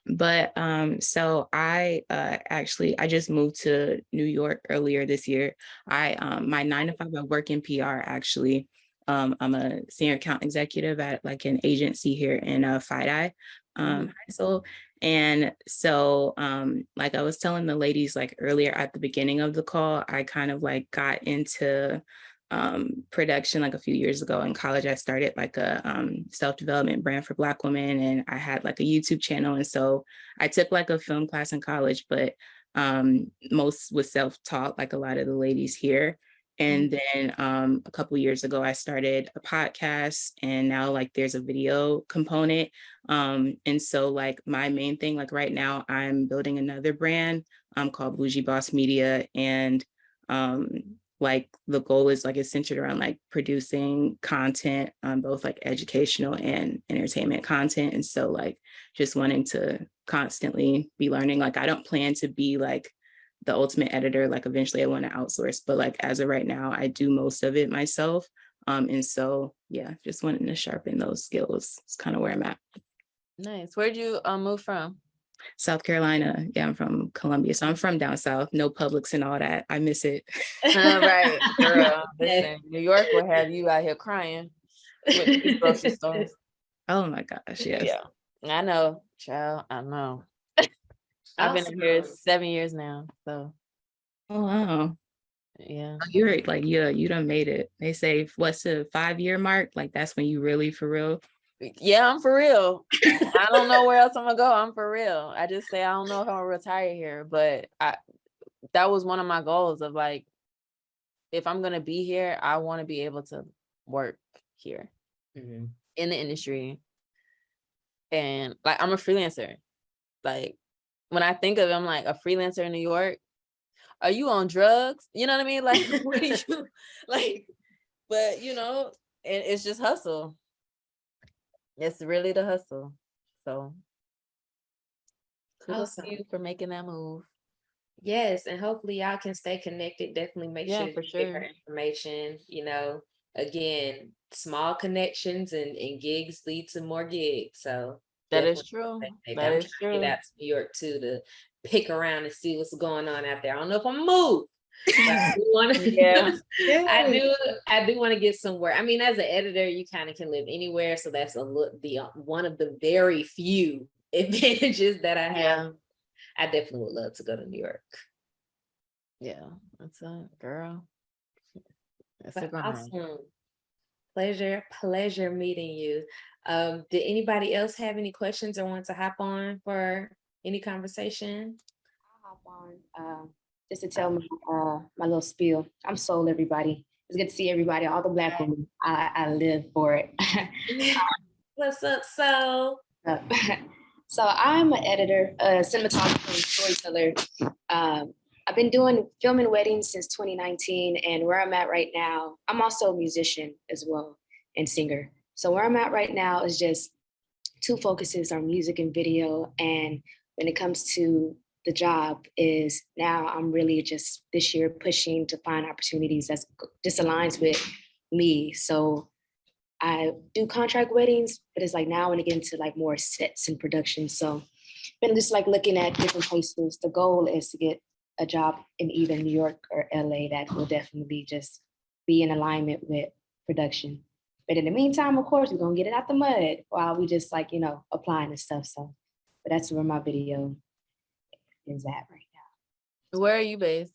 But so I actually I just moved to New York earlier this year. My 9 to 5, I work in PR actually. I'm a senior account executive at like an agency here in FiDi, Heisel. And so like I was telling the ladies like earlier at the beginning of the call, I kind of like got into production like a few years ago in college. I started like a self-development brand for Black women, and I had like a YouTube channel. And so I took like a film class in college, but most was self-taught, like a lot of the ladies here. And then a couple of years ago, I started a podcast, and now like there's a video component. And so like my main thing, like right now, I'm building another brand called Bougie Boss Media. And like the goal is like it's centered around like producing content, both like educational and entertainment content. And so like just wanting to constantly be learning. Like I don't plan to be like the ultimate editor. Like eventually I want to outsource, but like as of right now, I do most of it myself. And so yeah, just wanting to sharpen those skills. It's kind of where I'm at. Nice. Where'd you move from? South Carolina. Yeah, I'm from Columbia. So I'm from down south, no Publix and all that. I miss it. Right, girl. Listen, New York will have you out here crying with the grocery stores. Oh my gosh, yes. Yeah, I know, child. I know. I've been here 7 years now, so. Oh wow. Yeah. You're like, yeah, you done made it. They say what's the 5-year mark? Like that's when you really for real. Yeah, I'm for real. I don't know where else I'm gonna go. I'm for real. I just say I don't know if I'm gonna retire here, but that was one of my goals of like, if I'm gonna be here, I want to be able to work here Mhm. in the industry. And like, I'm a freelancer. Like, when I think of it, I'm like, a freelancer in New York, are you on drugs? You know what I mean? Like, what are you like? But you know, and it's just hustle. It's really the hustle. So kudos Awesome. to you for making that move. Yes, and hopefully y'all can stay connected. Definitely make Yeah, sure for to share sure. information. Again, small connections and gigs lead to more gigs. So That is definitely true. stay That I'm is trying to get true. out to New York too to pick around and see what's going on out there. I don't know if I'm move, but I do want to. Yeah. I do want to get somewhere. I mean, as an editor, you kind of can live anywhere, so that's one of the very few advantages that I have. Yeah. I definitely would love to go to New York. Yeah. That's a girl. That's a But grind. awesome. Pleasure meeting you. Did anybody else have any questions or want to hop on for any conversation? I'll hop on just to tell my little spiel. I'm Soul, everybody. It's good to see everybody, all the Black women. I live for it. What's up, so? So I'm an editor, a cinematographer, and storyteller. I've been doing filming weddings since 2019, and where I'm at right now, I'm also a musician as well and singer. So where I'm at right now is just two focuses on music and video. And when it comes to the job is now I'm really just this year pushing to find opportunities that just aligns with me. So I do contract weddings, but it's like now I want to get into like more sets and production. So been just like looking at different places. The goal is to get a job in either New York or LA that will definitely just be in alignment with production. But in the meantime, of course, we're gonna get it out the mud while we just like, applying and stuff. So, but that's where my video is at right now. Where are you based?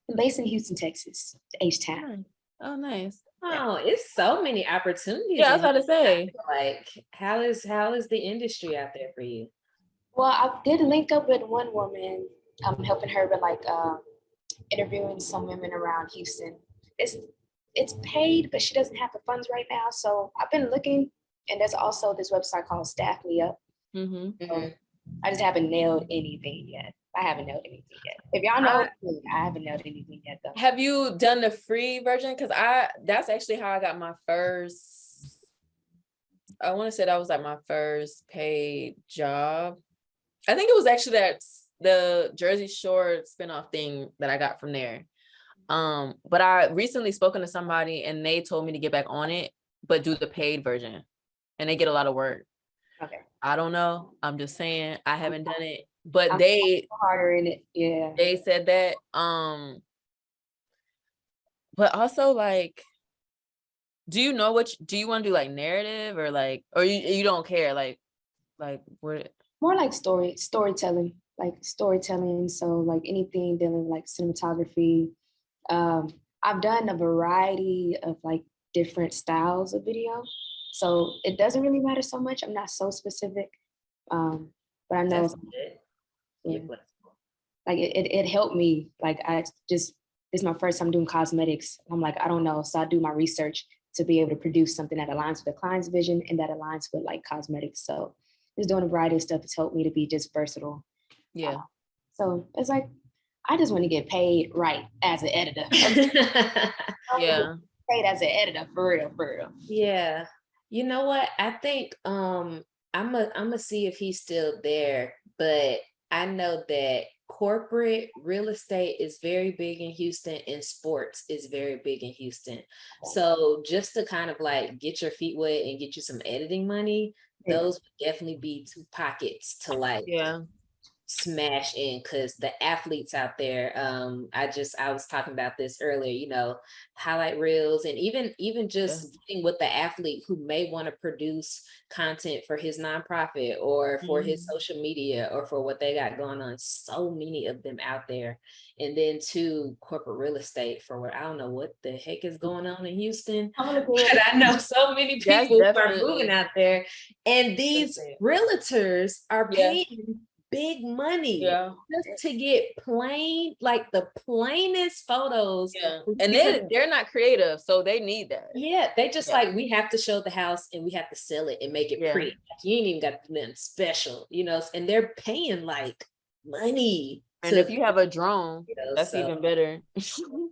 I'm based in Houston, Texas, H-Town. Oh, nice. Oh, it's so many opportunities. Yeah, I was about to say. Like, how is the industry out there for you? Well, I did link up with one woman. I'm helping her with like interviewing some women around Houston. It's paid, but she doesn't have the funds right now. So I've been looking, and there's also this website called Staff Me Up. Mm-hmm. I just haven't nailed anything yet. I haven't nailed anything yet. If y'all know, I haven't nailed anything yet though. Have you done the free version? Because that's actually how I got my first, I want to say that was like my first paid job. I think it was actually the Jersey Shore spinoff thing that I got from there. But I recently spoken to somebody and they told me to get back on it, but do the paid version. And they get a lot of work. Okay. I don't know. I'm just saying I haven't done it. But I'm they harder in it. Yeah. They said that. But also like, do you know do you want to do like narrative or like, or you don't care? Like what? More like storytelling, So like anything dealing with like cinematography. I've done a variety of like different styles of video. So it doesn't really matter so much. I'm not so specific. But I know Yeah. like it helped me. Like this is my first time doing cosmetics. I'm like, I don't know. So I do my research to be able to produce something that aligns with the client's vision and that aligns with like cosmetics. So just doing a variety of stuff has helped me to be just versatile. Yeah. So it's like, I just want to get paid right as an editor. Yeah. Paid as an editor, for real. Yeah. You know what? I think I'm gonna see if he's still there, but I know that corporate real estate is very big in Houston and sports is very big in Houston. So just to kind of like get your feet wet and get you some editing money, those would definitely be two pockets to like smash in, because the athletes out there, I was talking about this earlier, you know, highlight reels, and even just getting with the athlete who may want to produce content for his nonprofit or for his social media or for what they got going on. So many of them out there. And then to corporate real estate, for what I don't know what the heck is going on in Houston, but I know so many Yes, people who are definitely. moving out there, and these Definitely. realtors are Yeah. paying big money Yeah. just to get plain, like the plainest photos. Yeah. with And different- they're not creative, so they need that. yeah, they just Yeah. like, we have to show the house and we have to sell it and make it Yeah. pretty. Like, you ain't even got to do nothing special, you know, and they're paying like money. And if you have a drone, you know, that's so, even better.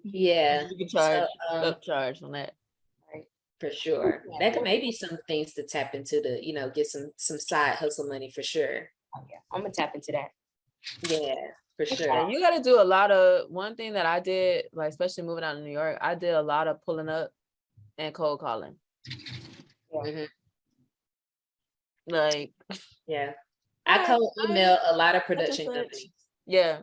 yeah. You can charge So, upcharge on that. for sure. Yeah. That may be some things to tap into to, you know, get some side hustle money for sure. Oh, yeah. I'm gonna tap into that. Yeah, for Yeah, sure. you got to do a lot of, one thing that I did, like especially moving out of New York, I did a lot of pulling up and cold calling. Mhm. Like, Yeah. I Hi, cold email a lot of such and production such. companies. Yeah,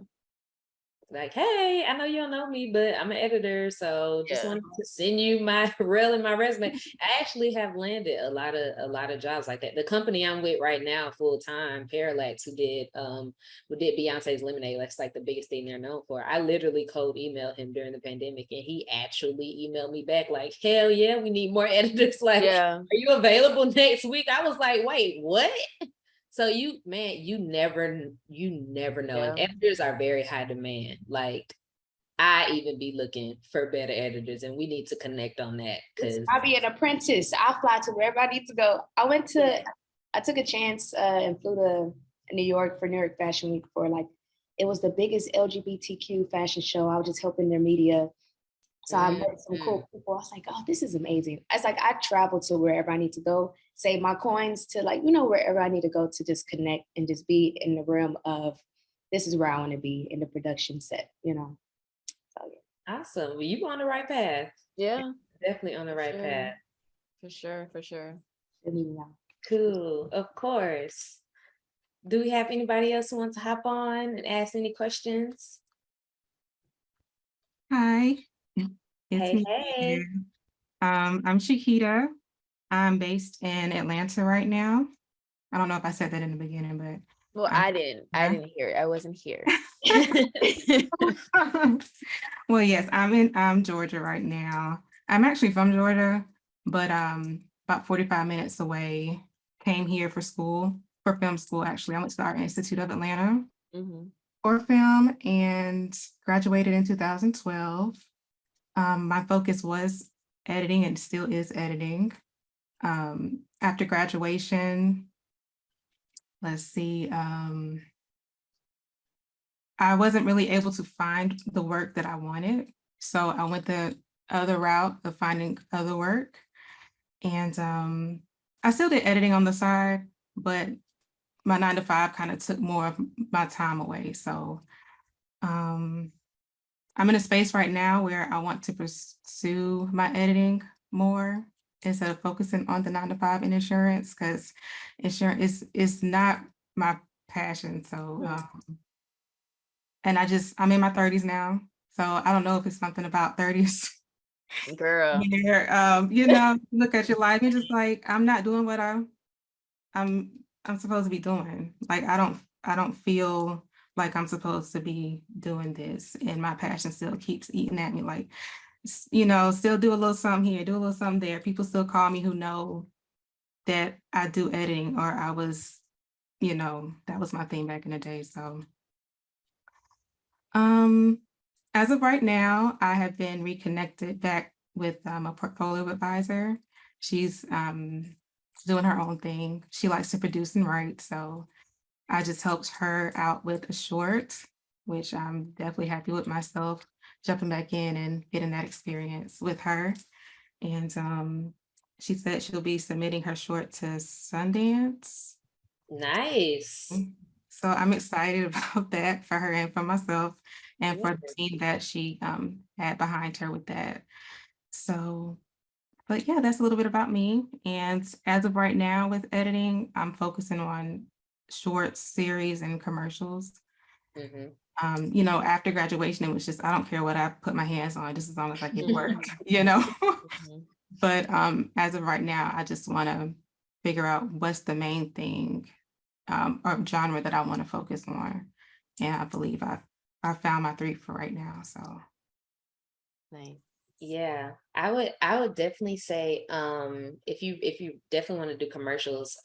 Like, hey, I know you don't know me, but I'm an editor, so just Yeah. wanted to send you my reel and my resume. I actually have landed a lot of jobs like that. The company I'm with right now, full time, Parallax, who did Beyonce's Lemonade, that's like the biggest thing they're known for. I literally cold emailed him during the pandemic, and he actually emailed me back like, hell yeah, we need more editors. Like, yeah, are you available next week? I was like, wait, what? So you never know. And Yeah. editors are very high demand. Like, I even be looking for better editors, and we need to connect on that, because I'll be an apprentice. I'll fly to wherever I need to go. I took a chance and flew to New York for New York Fashion Week for like, it was the biggest LGBTQ fashion show. I was just helping their media. So I met some cool people. I was like, oh, this is amazing. It's like I travel to wherever I need to go, save my coins to, like, you know, wherever I need to go to just connect and just be in the realm of, this is where I want to be in the production set, you know. So yeah. awesome. Well, you on the right path. yeah, Definitely on the right sure. path. For sure, for sure. Really, yeah. Cool. Of course. Do we have anybody else who wants to hop on and ask any questions? Hi, it's Hey, me. hey. again. I'm Shakita. I'm based in Atlanta right now. I don't know if I said that in the beginning, but Well, I didn't hear it. I wasn't here. well, yes, I'm in Georgia right now. I'm actually from Georgia, but about 45 minutes away. Came here for film school. Actually, I went to the Art Institute of Atlanta Mhm. for film and graduated in 2012. My focus was editing and still is editing. After graduation, let's see, I wasn't really able to find the work that I wanted. So I went the other route of finding other work. And I still did editing on the side, but my 9 to 5 kind of took more of my time away. So I'm in a space right now where I want to pursue my editing more instead of focusing on the 9 to 5 in insurance, because insurance is not my passion. So, and I'm in my 30s now. So I don't know if it's something about 30s. Girl. You know, look at your life, you're just like, I'm not doing what I'm supposed to be doing. Like, I don't feel like I'm supposed to be doing this, and my passion still keeps eating at me. Like, you know, still do a little something here, do a little something there. People still call me who know that I do editing, or I was, you know, that was my thing back in the day. So, as of right now, I have been reconnected back with a portfolio advisor. She's doing her own thing. She likes to produce and write, so I just helped her out with a short, which I'm definitely happy with myself, jumping back in and getting that experience with her. And she said she'll be submitting her short to Sundance. Nice. So I'm excited about that for her and for myself, and for the team that she had behind her with that. So, but yeah, that's a little bit about me. And as of right now with editing, I'm focusing on short series and commercials. Mhm. You know, after graduation, it was just, I don't care what I put my hands on, just as long as I get work, Mhm. you know? Mhm. But as of right now, I just want to figure out what's the main thing or genre that I want to focus on. And I believe I found my three for right now. So Nice. Yeah, I would definitely say if you definitely want to do commercials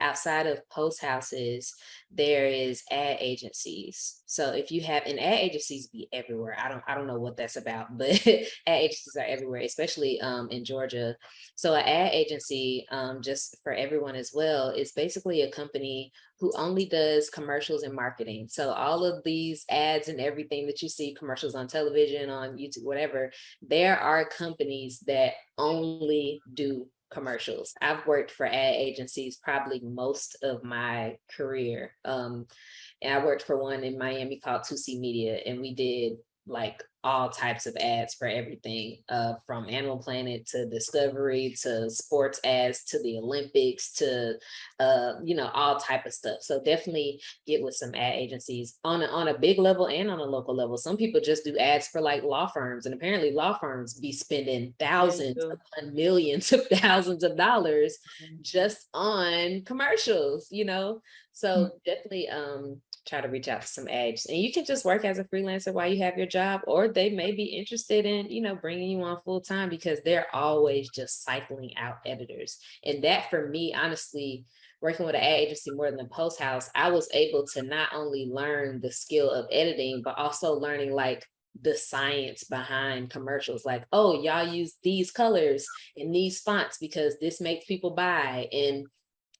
outside of post houses, there is ad agencies. So if you have and ad agencies be everywhere. I don't know what that's about, but ad agencies are everywhere, especially in Georgia. So an ad agency, just for everyone as well, is basically a company who only does commercials and marketing. So all of these ads and everything that you see, commercials on television, on YouTube, whatever, there are companies that only do commercials. I've worked for ad agencies probably most of my career. And I worked for one in Miami called 2C Media, and we did like all types of ads for everything, from Animal Planet to Discovery to sports ads to the Olympics to all type of stuff. So definitely get with some ad agencies on a big level and on a local level. Some people just do ads for like law firms, and apparently law firms be spending thousands do. upon millions of thousands of dollars Mhm. just on commercials, so definitely try to reach out to some ads, and you can just work as a freelancer while you have your job, or they may be interested in bringing you on full time, because they're always just cycling out editors. And that, for me, honestly, working with an ad agency more than the post house, I was able to not only learn the skill of editing, but also learning like the science behind commercials. Like, oh, y'all use these colors and these fonts because this makes people buy, and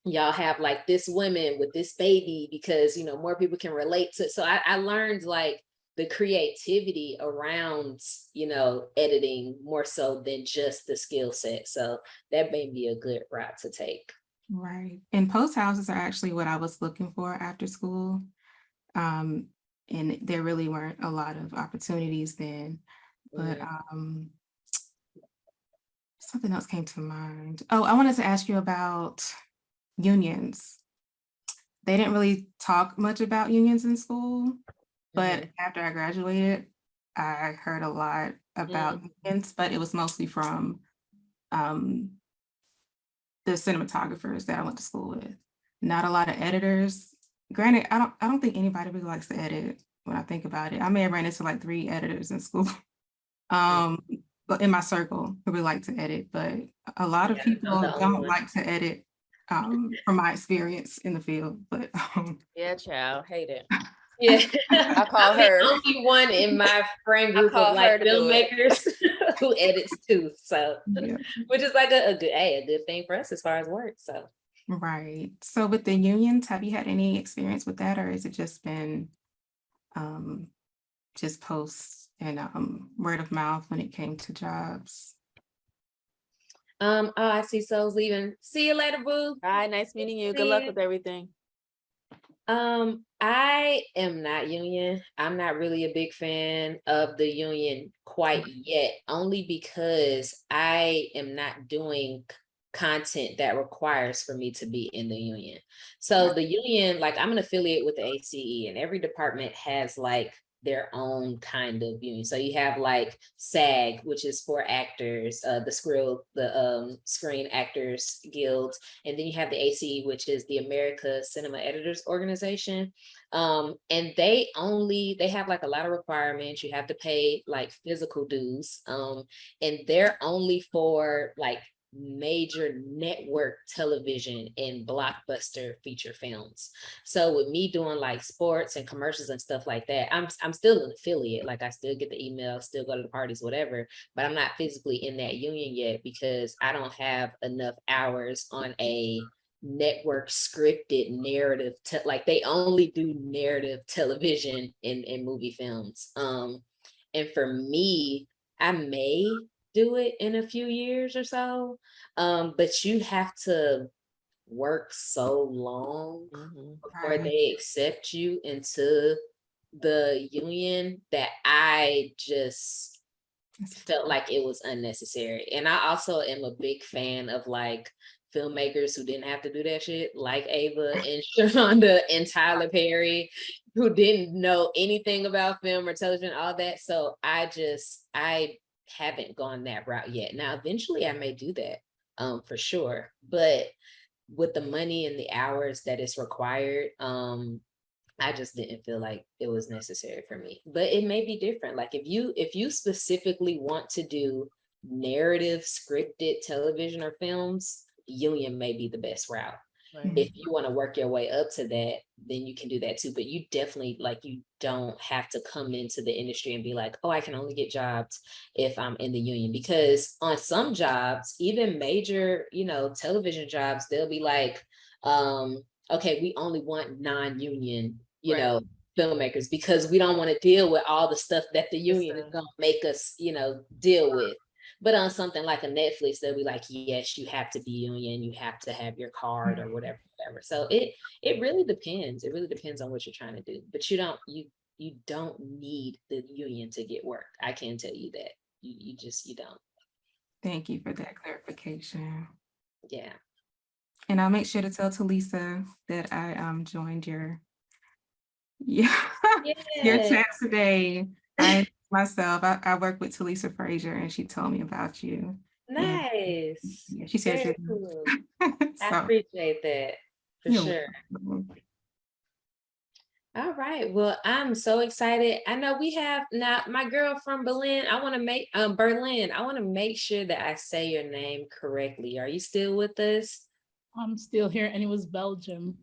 y'all have like this women with this baby because more people can relate to it. So I learned like the creativity around editing more so than just the skill set. So that may be a good route to take. right. And post houses are actually what I was looking for after school. And there really weren't a lot of opportunities then. But something else came to mind. Oh, I wanted to ask you about unions. They didn't really talk much about unions in school, but after I graduated, I heard a lot about unions, but it was mostly from the cinematographers that I went to school with. Not a lot of editors. Granted, I don't think anybody really likes to edit when I think about it. I may have ran into like 3 editors in school. But in my circle who would like to edit, but a lot of Yeah, people I'm the only don't one. like to edit from my experience in the field. But Yeah, child, hate it. Yeah, I call I'm the her. only one in my friend I group of call like her to do it. filmmakers who edits too. So, yeah, which is like a good thing for us as far as work. So. right. So with the unions, have you had any experience with that, or has it just been just posts and word of mouth when it came to jobs? Oh, I see Soul's leaving. See you later, boo. Bye, nice meeting you. Good See luck ya. with everything. I am not union. I'm not really a big fan of the union quite yet, only because I am not doing content that requires for me to be in the union. So the union, like I'm an affiliate with the ACE, and every department has like their own kind of union. So you have like SAG, which is for actors, the Screen Actors Guild, and then you have the ACE, which is the America Cinema Editors Organization. And they have like a lot of requirements. You have to pay like physical dues. And they're only for like major network television and blockbuster feature films. So with me doing like sports and commercials and stuff like that, I'm still an affiliate. Like I still get the email, still go to the parties, whatever, but I'm not physically in that union yet because I don't have enough hours on a network scripted narrative like they only do narrative television and movie films. And for me, I may do it in a few years or so, but you have to work so long before Right. they accept you into the union that I just felt like it was unnecessary. And I also am a big fan of like filmmakers who didn't have to do that shit, like Ava and Shonda and Tyler Perry, who didn't know anything about film or television, all that. So I haven't gone that route yet. Now, eventually I may do that, for sure. But with the money and the hours that is required, I just didn't feel like it was necessary for me. But it may be different. Like if you specifically want to do narrative scripted television or films, union may be the best route. If you want to work your way up to that, then you can do that too. But you definitely, like, you don't have to come into the industry and be like, oh, I can only get jobs if I'm in the union. Because on some jobs, even major, television jobs, they'll be like, okay, we only want non-union, filmmakers, because we don't want to deal with all the stuff that the union is going to make us, deal with. But on something like a Netflix, they'll be like, yes, you have to be union, you have to have your card or whatever. So it really depends. It really depends on what you're trying to do. But you don't need the union to get work. I can tell you that. You don't. Thank you for that clarification. Yeah. And I'll make sure to tell Talisa that I joined your chat today. I work with Talisa Frazier, and she told me about you. Nice. And, she said very cool. so, I appreciate that for sure. Welcome. All right. Well, I'm so excited. I know we have now my girl from Berlin. I want to make Berlin. I want to make sure that I say your name correctly. Are you still with us? I'm still here, and it was Belgium.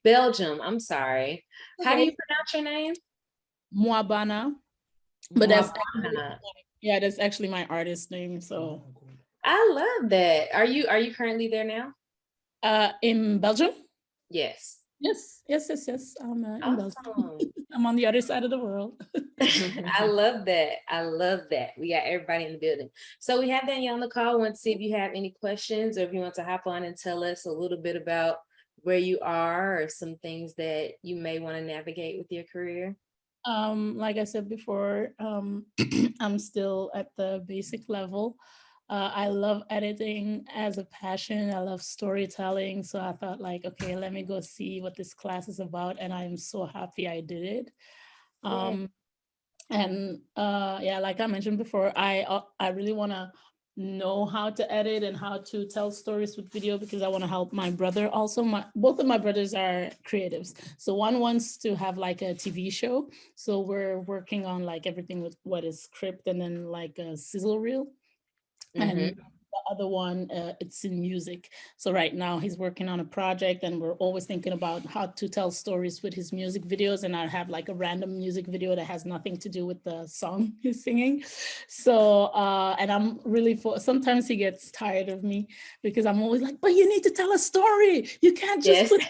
Belgium. I'm sorry. Okay. How do you pronounce your name? Moabana. But that's actually my artist name. So I love that. Are you currently there now? In Belgium? Yes. Yes. I'm in Belgium. I'm on the other side of the world. I love that. We got everybody in the building. So we have Danielle on the call. I want to see if you have any questions, or if you want to hop on and tell us a little bit about where you are, or some things that you may want to navigate with your career. Like I said before, I'm still at the basic level. I love editing as a passion. I love storytelling. So I thought, like, okay, let me go see what this class is about. And I'm so happy I did it. And like I mentioned before, I really want to know how to edit and how to tell stories with video, because I want to help my brother also. Both of my brothers are creatives. So one wants to have like a TV show. So we're working on like everything with what is script and then like a sizzle reel. And the other one, it's in music. So right now he's working on a project, and we're always thinking about how to tell stories with his music videos. And I have like a random music video that has nothing to do with the song he's singing. So, and I'm really, sometimes he gets tired of me, because I'm always like, but you need to tell a story. You can't just put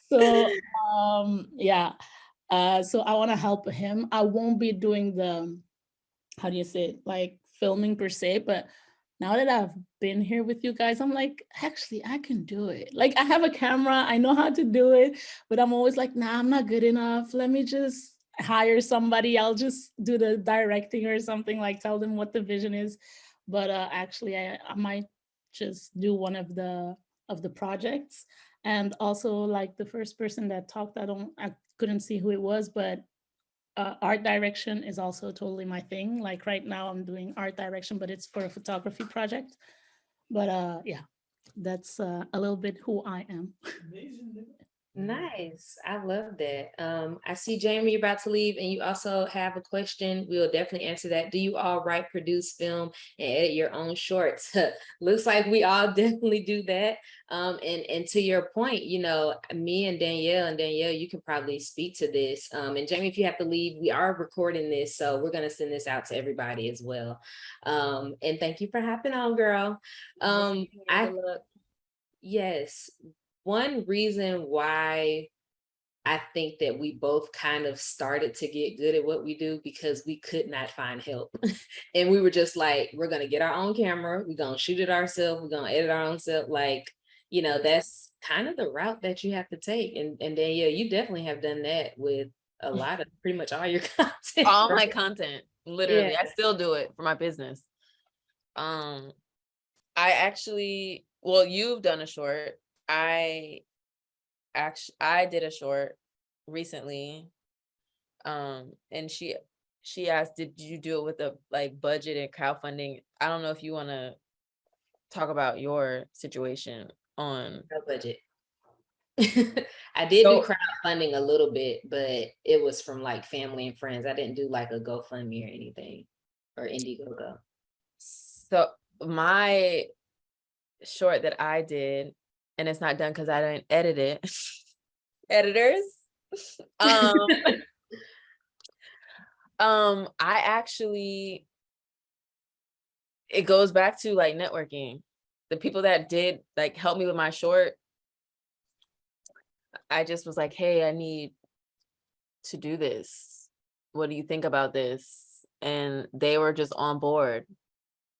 So, so I want to help him. I won't be doing the, how do you say it? Like, filming per se, but now that I've been here with you guys, I'm like, actually, I can do it. Like, I have a camera, I know how to do it, but I'm always like, nah, I'm not good enough. Let me just hire somebody. I'll just do the directing or something, like tell them what the vision is. But actually, I might just do one of the projects. And also, like, the first person that talked, I couldn't see who it was, but art direction is also totally my thing. Like right now I'm doing art direction, but it's for a photography project. But that's a little bit who I am. Nice. I love that. I see Jamie, you're about to leave, and you also have a question. We'll definitely answer that. Do you all write, produce, film, and edit your own shorts? Looks like we all definitely do that. And to your point, me and Danielle, you can probably speak to this. And Jamie, if you have to leave, we are recording this, so we're going to send this out to everybody as well. And thank you for hopping on, girl. Yes. One reason why I think that we both kind of started to get good at what we do, because we could not find help. And we were just like, we're going to get our own camera. We're going to shoot it ourselves. We're going to edit our own self. Like, that's kind of the route that you have to take. And Danielle, you definitely have done that with a lot of pretty much all your content. All my content, literally. Yeah. I still do it for my business. I actually well, you've done a short. I did a short recently. And she asked, did you do it with a like budget and crowdfunding? I don't know if you want to talk about your situation on. No budget. I did do So- crowdfunding a little bit, but it was from like family and friends. I didn't do like a GoFundMe or anything or Indiegogo. So my short that I did, and it's not done because I didn't edit it. Editors. I actually, it goes back to like networking. The people that did like help me with my short, I just was like, hey, I need to do this. What do you think about this? And they were just on board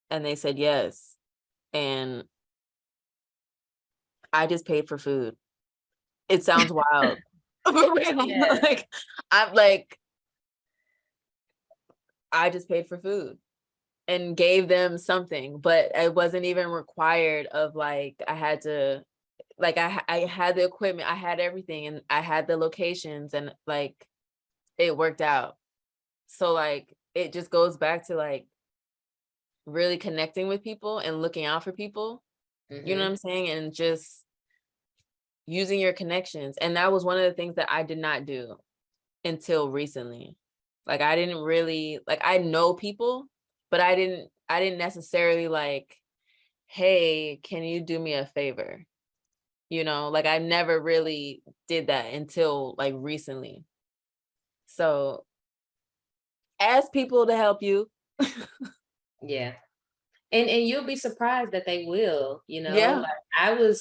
and they said yes. And I just paid for food. It sounds wild. Yeah. Like, I'm like, I just paid for food and gave them something, but it wasn't even required of like, I had to, like, I had the equipment, I had everything, and I had the locations, and like, it worked out. So like, it just goes back to like really connecting with people and looking out for people. You know what I'm saying? And just using your connections. And that was one of the things that I did not do until recently. Like, I didn't really, like, I know people, but I didn't necessarily like, hey, can you do me a favor? You know, like, I never really did that until like recently. So ask people to help you. Yeah. And you'll be surprised that they will, you know. Yeah. Like,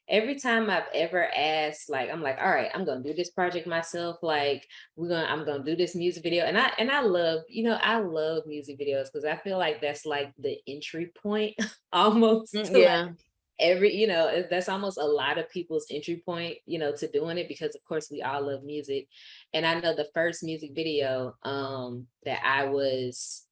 every time I've ever asked, like, I'm like, all right, I'm gonna do this project myself. Like, I'm gonna do this music video. And I love, you know, I love music videos because I feel like that's like the entry point almost to Yeah. like you know, that's almost a lot of people's entry point, you know, to doing it, because of course we all love music. And I know the first music video that I was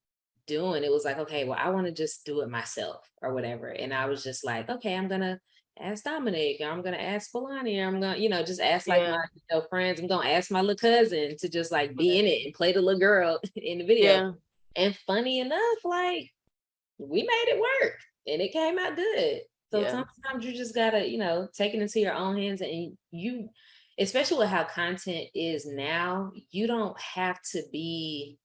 doing, it was like, okay, well, I want to just do it myself or whatever. And I was just like, okay, I'm gonna ask Dominic, or I'm gonna ask Fulani, or I'm gonna, you know, just ask like my friends. I'm gonna ask my little cousin to just like be in it and play the little girl in the video. Yeah. And funny enough, like, we made it work and it came out good. So Yeah. sometimes you just gotta, you know, take it into your own hands. And you, especially with how content is now, you don't have to be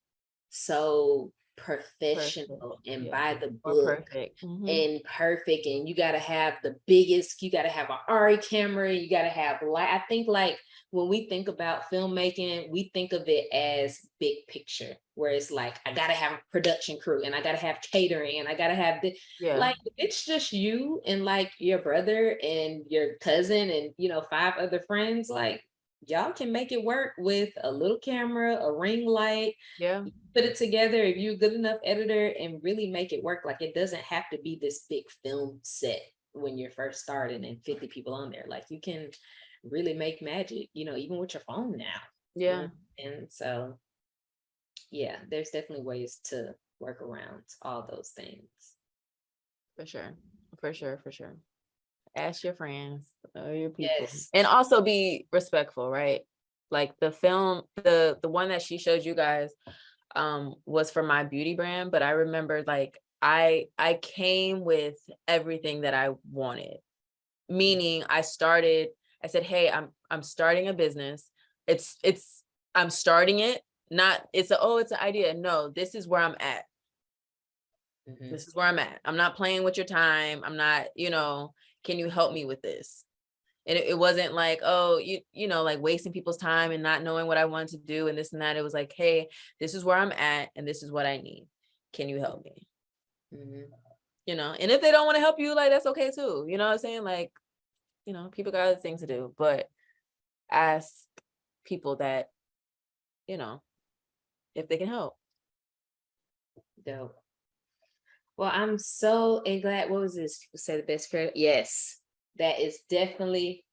so professional and by the book Perfect. and perfect, and you got to have the biggest, you got to have an Ari camera, you got to have light. I think like when we think about filmmaking, we think of it as big picture, where it's like, I got to have a production crew and I got to have catering and I got to have this. Like, it's just you and like your brother and your cousin and, you know, 5 other friends. Like, y'all can make it work with a little camera, a ring light. Yeah. Put it together if you're a good enough editor and really make it work. Like, it doesn't have to be this big film set when you're first starting and 50 people on there. Like, you can really make magic, you know, even with your phone now. Yeah. And so, yeah, there's definitely ways to work around all those things. For sure. For sure. For sure. Ask your friends, your people. Yes. And also be respectful, right? Like the film, the one that she showed you guys was for my beauty brand, but I remember like I came with everything that I wanted. Meaning I said, hey, I'm starting a business. I'm starting it, not it's an idea. No, this is where I'm at. This is where I'm at. I'm not playing with your time. I'm not, you know, can you help me with this? And it wasn't like, oh, you know, like wasting people's time and not knowing what I wanted to do and this and that. It was like, hey, this is where I'm at and this is what I need. Can you help me? You know, and if they don't want to help you, like, that's okay too. You know what I'm saying? Like, you know, people got other things to do, but ask people that, you know, if they can help. Dope. Well, I'm so glad. What was this? People say the best friend. Yes, that is definitely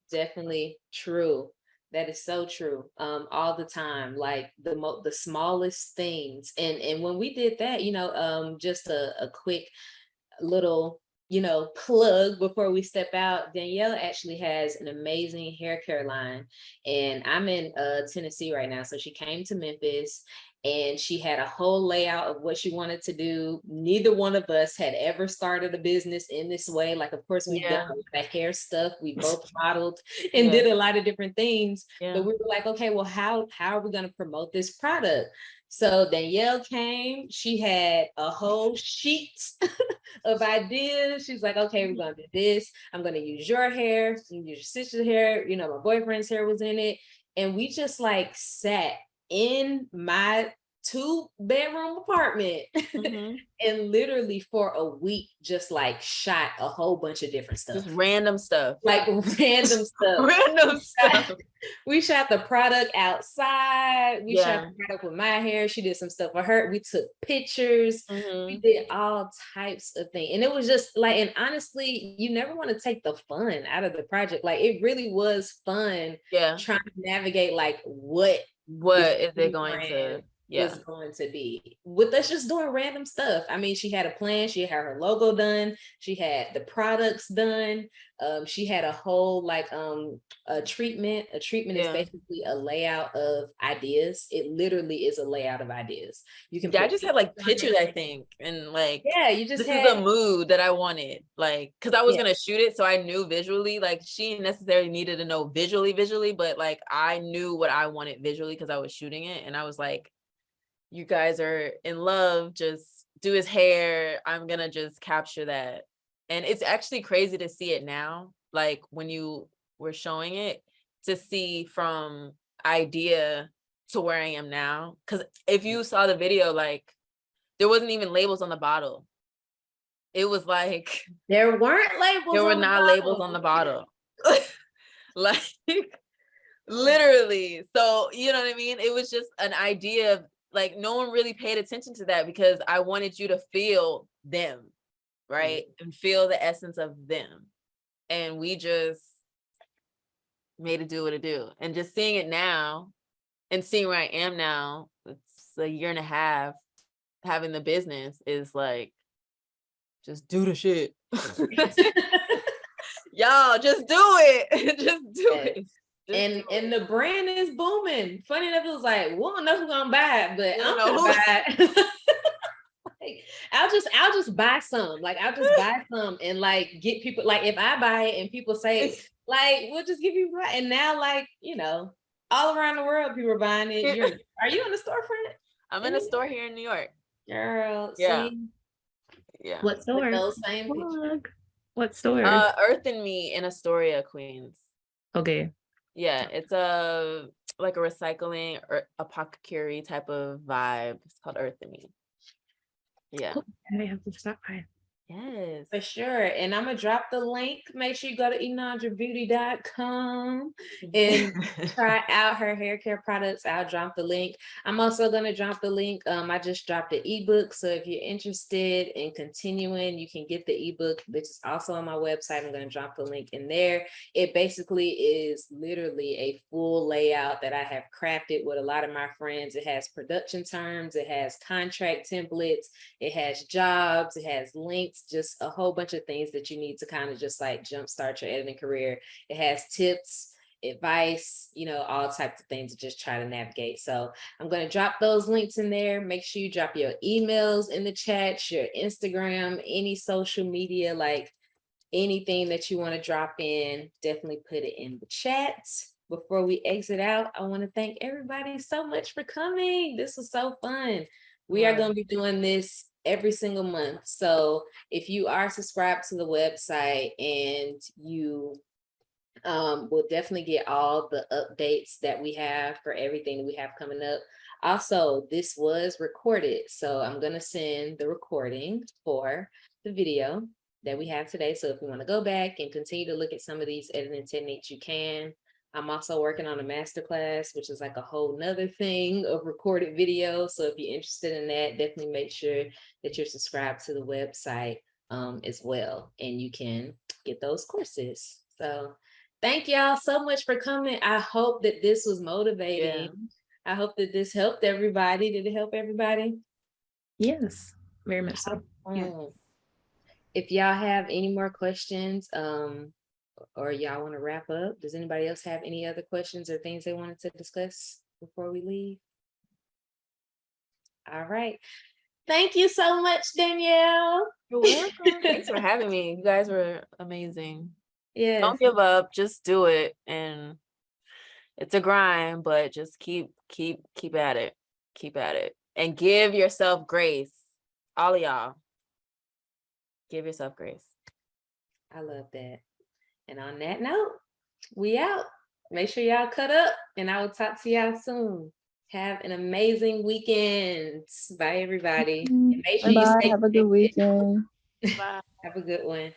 true. That is so true. All the time, like the smallest things. And when we did that, you know, just a quick little plug before we step out. Danielle actually has an amazing hair care line, and I'm in Tennessee right now. So she came to Memphis and she had a whole layout of what she wanted to do. Neither one of us had ever started a business in this way. Like, of course, we've done the hair stuff. We both modeled and did a lot of different things. But we were like, okay, well, how are we going to promote this product? So Danielle came, she had a whole sheet of ideas. She's like, okay, we're gonna do this. I'm gonna use your hair, you use your sister's hair, my boyfriend's hair was in it. And we just like sat in my 2-bedroom apartment and literally for a week just like shot a whole bunch of different stuff. Just random stuff. Like random stuff. Random stuff. We shot the product outside. We shot the product with my hair. She did some stuff for her. We took pictures. We did all types of things. And it was just like, and honestly, you never want to take the fun out of the project. Like it really was fun trying to navigate like what is it going to was going to be with us just doing random stuff. I mean, she had a plan, she had her logo done, she had the products done, she had a whole like a treatment is basically a layout of ideas. It literally is a layout of ideas. You can I just had like pictures, I think, and like you just this is the mood that I wanted, like because I was gonna shoot it, so I knew visually, like she didn't necessarily needed to know visually, but like I knew what I wanted visually because I was shooting it, and I was like, you guys are in love, just do his hair. I'm gonna just capture that. And it's actually crazy to see it now. Like when you were showing it, to see from idea to where I am now. Cause if you saw the video, like there wasn't even labels on the bottle. It was like, there weren't labels. There were not labels on the bottle. Like literally. So, you know what I mean? It was just an idea of, like no one really paid attention to that because I wanted you to feel them, right? And feel the essence of them. And we just made it do what it do. And just seeing it now and seeing where I am now, it's a year and a half having the business is like, just do the shit. Y'all just do it. Just do it. And the brand is booming. Funny enough, it was like, we don't know who's gonna buy it, but I'm gonna buy it. Like, I'll just buy some. Like I'll just buy some and like get people. Like if I buy it and people say, like, we'll just give you. And now, like all around the world, people are buying it. Are you in the storefront? I'm in a store here in New York. Girl, yeah. See? Yeah. What store? Those same what store? Earth and Me in Astoria, Queens. Okay. Yeah, it's a like a recycling or apothecary type of vibe. It's called Earth and Me. Yeah. Cool. I have to stop by. Yes. For sure. And I'm gonna drop the link. Make sure you go to inandrabeauty.com and try out her hair care products. I'll drop the link. I'm also gonna drop the link. I just dropped an ebook. So if you're interested in continuing, you can get the ebook, which is also on my website. I'm gonna drop the link in there. It basically is literally a full layout that I have crafted with a lot of my friends. It has production terms, it has contract templates, it has jobs, it has links, just a whole bunch of things that you need to kind of just like jumpstart your editing career. It has tips, advice, all types of things to just try to navigate. So I'm going to drop those links in there. Make sure you drop your emails in the chat, your Instagram, any social media, like anything that you want to drop in, definitely put it in the chat. Before we exit out, I want to thank everybody so much for coming. This was so fun. We are going to be doing this every single month. So if you are subscribed to the website, and you will definitely get all the updates that we have for everything that we have coming up. Also, this was recorded, so I'm going to send the recording for the video that we have today. So if you want to go back and continue to look at some of these editing techniques, you can. I'm also working on a masterclass, which is like a whole nother thing of recorded video. So if you're interested in that, definitely make sure that you're subscribed to the website as well, and you can get those courses. So thank y'all so much for coming. I hope that this was motivating. I hope that this helped everybody. Did it help everybody? Yes, very much so. Yeah. if y'all have any more questions, or y'all want to wrap up, does anybody else have any other questions or things they wanted to discuss before we leave? All right. Thank you so much, Danielle. You're welcome. Thanks for having me. You guys were amazing. Yes. Don't give up. Just do it. And it's a grind, but just keep at it. Keep at it. And give yourself grace. All of y'all. Give yourself grace. I love that. And on that note, we out. Make sure y'all cut up, and I will talk to y'all soon. Have an amazing weekend. Bye, everybody. And make sure you Bye. stay Have a good connected. weekend. Bye. Have a good one.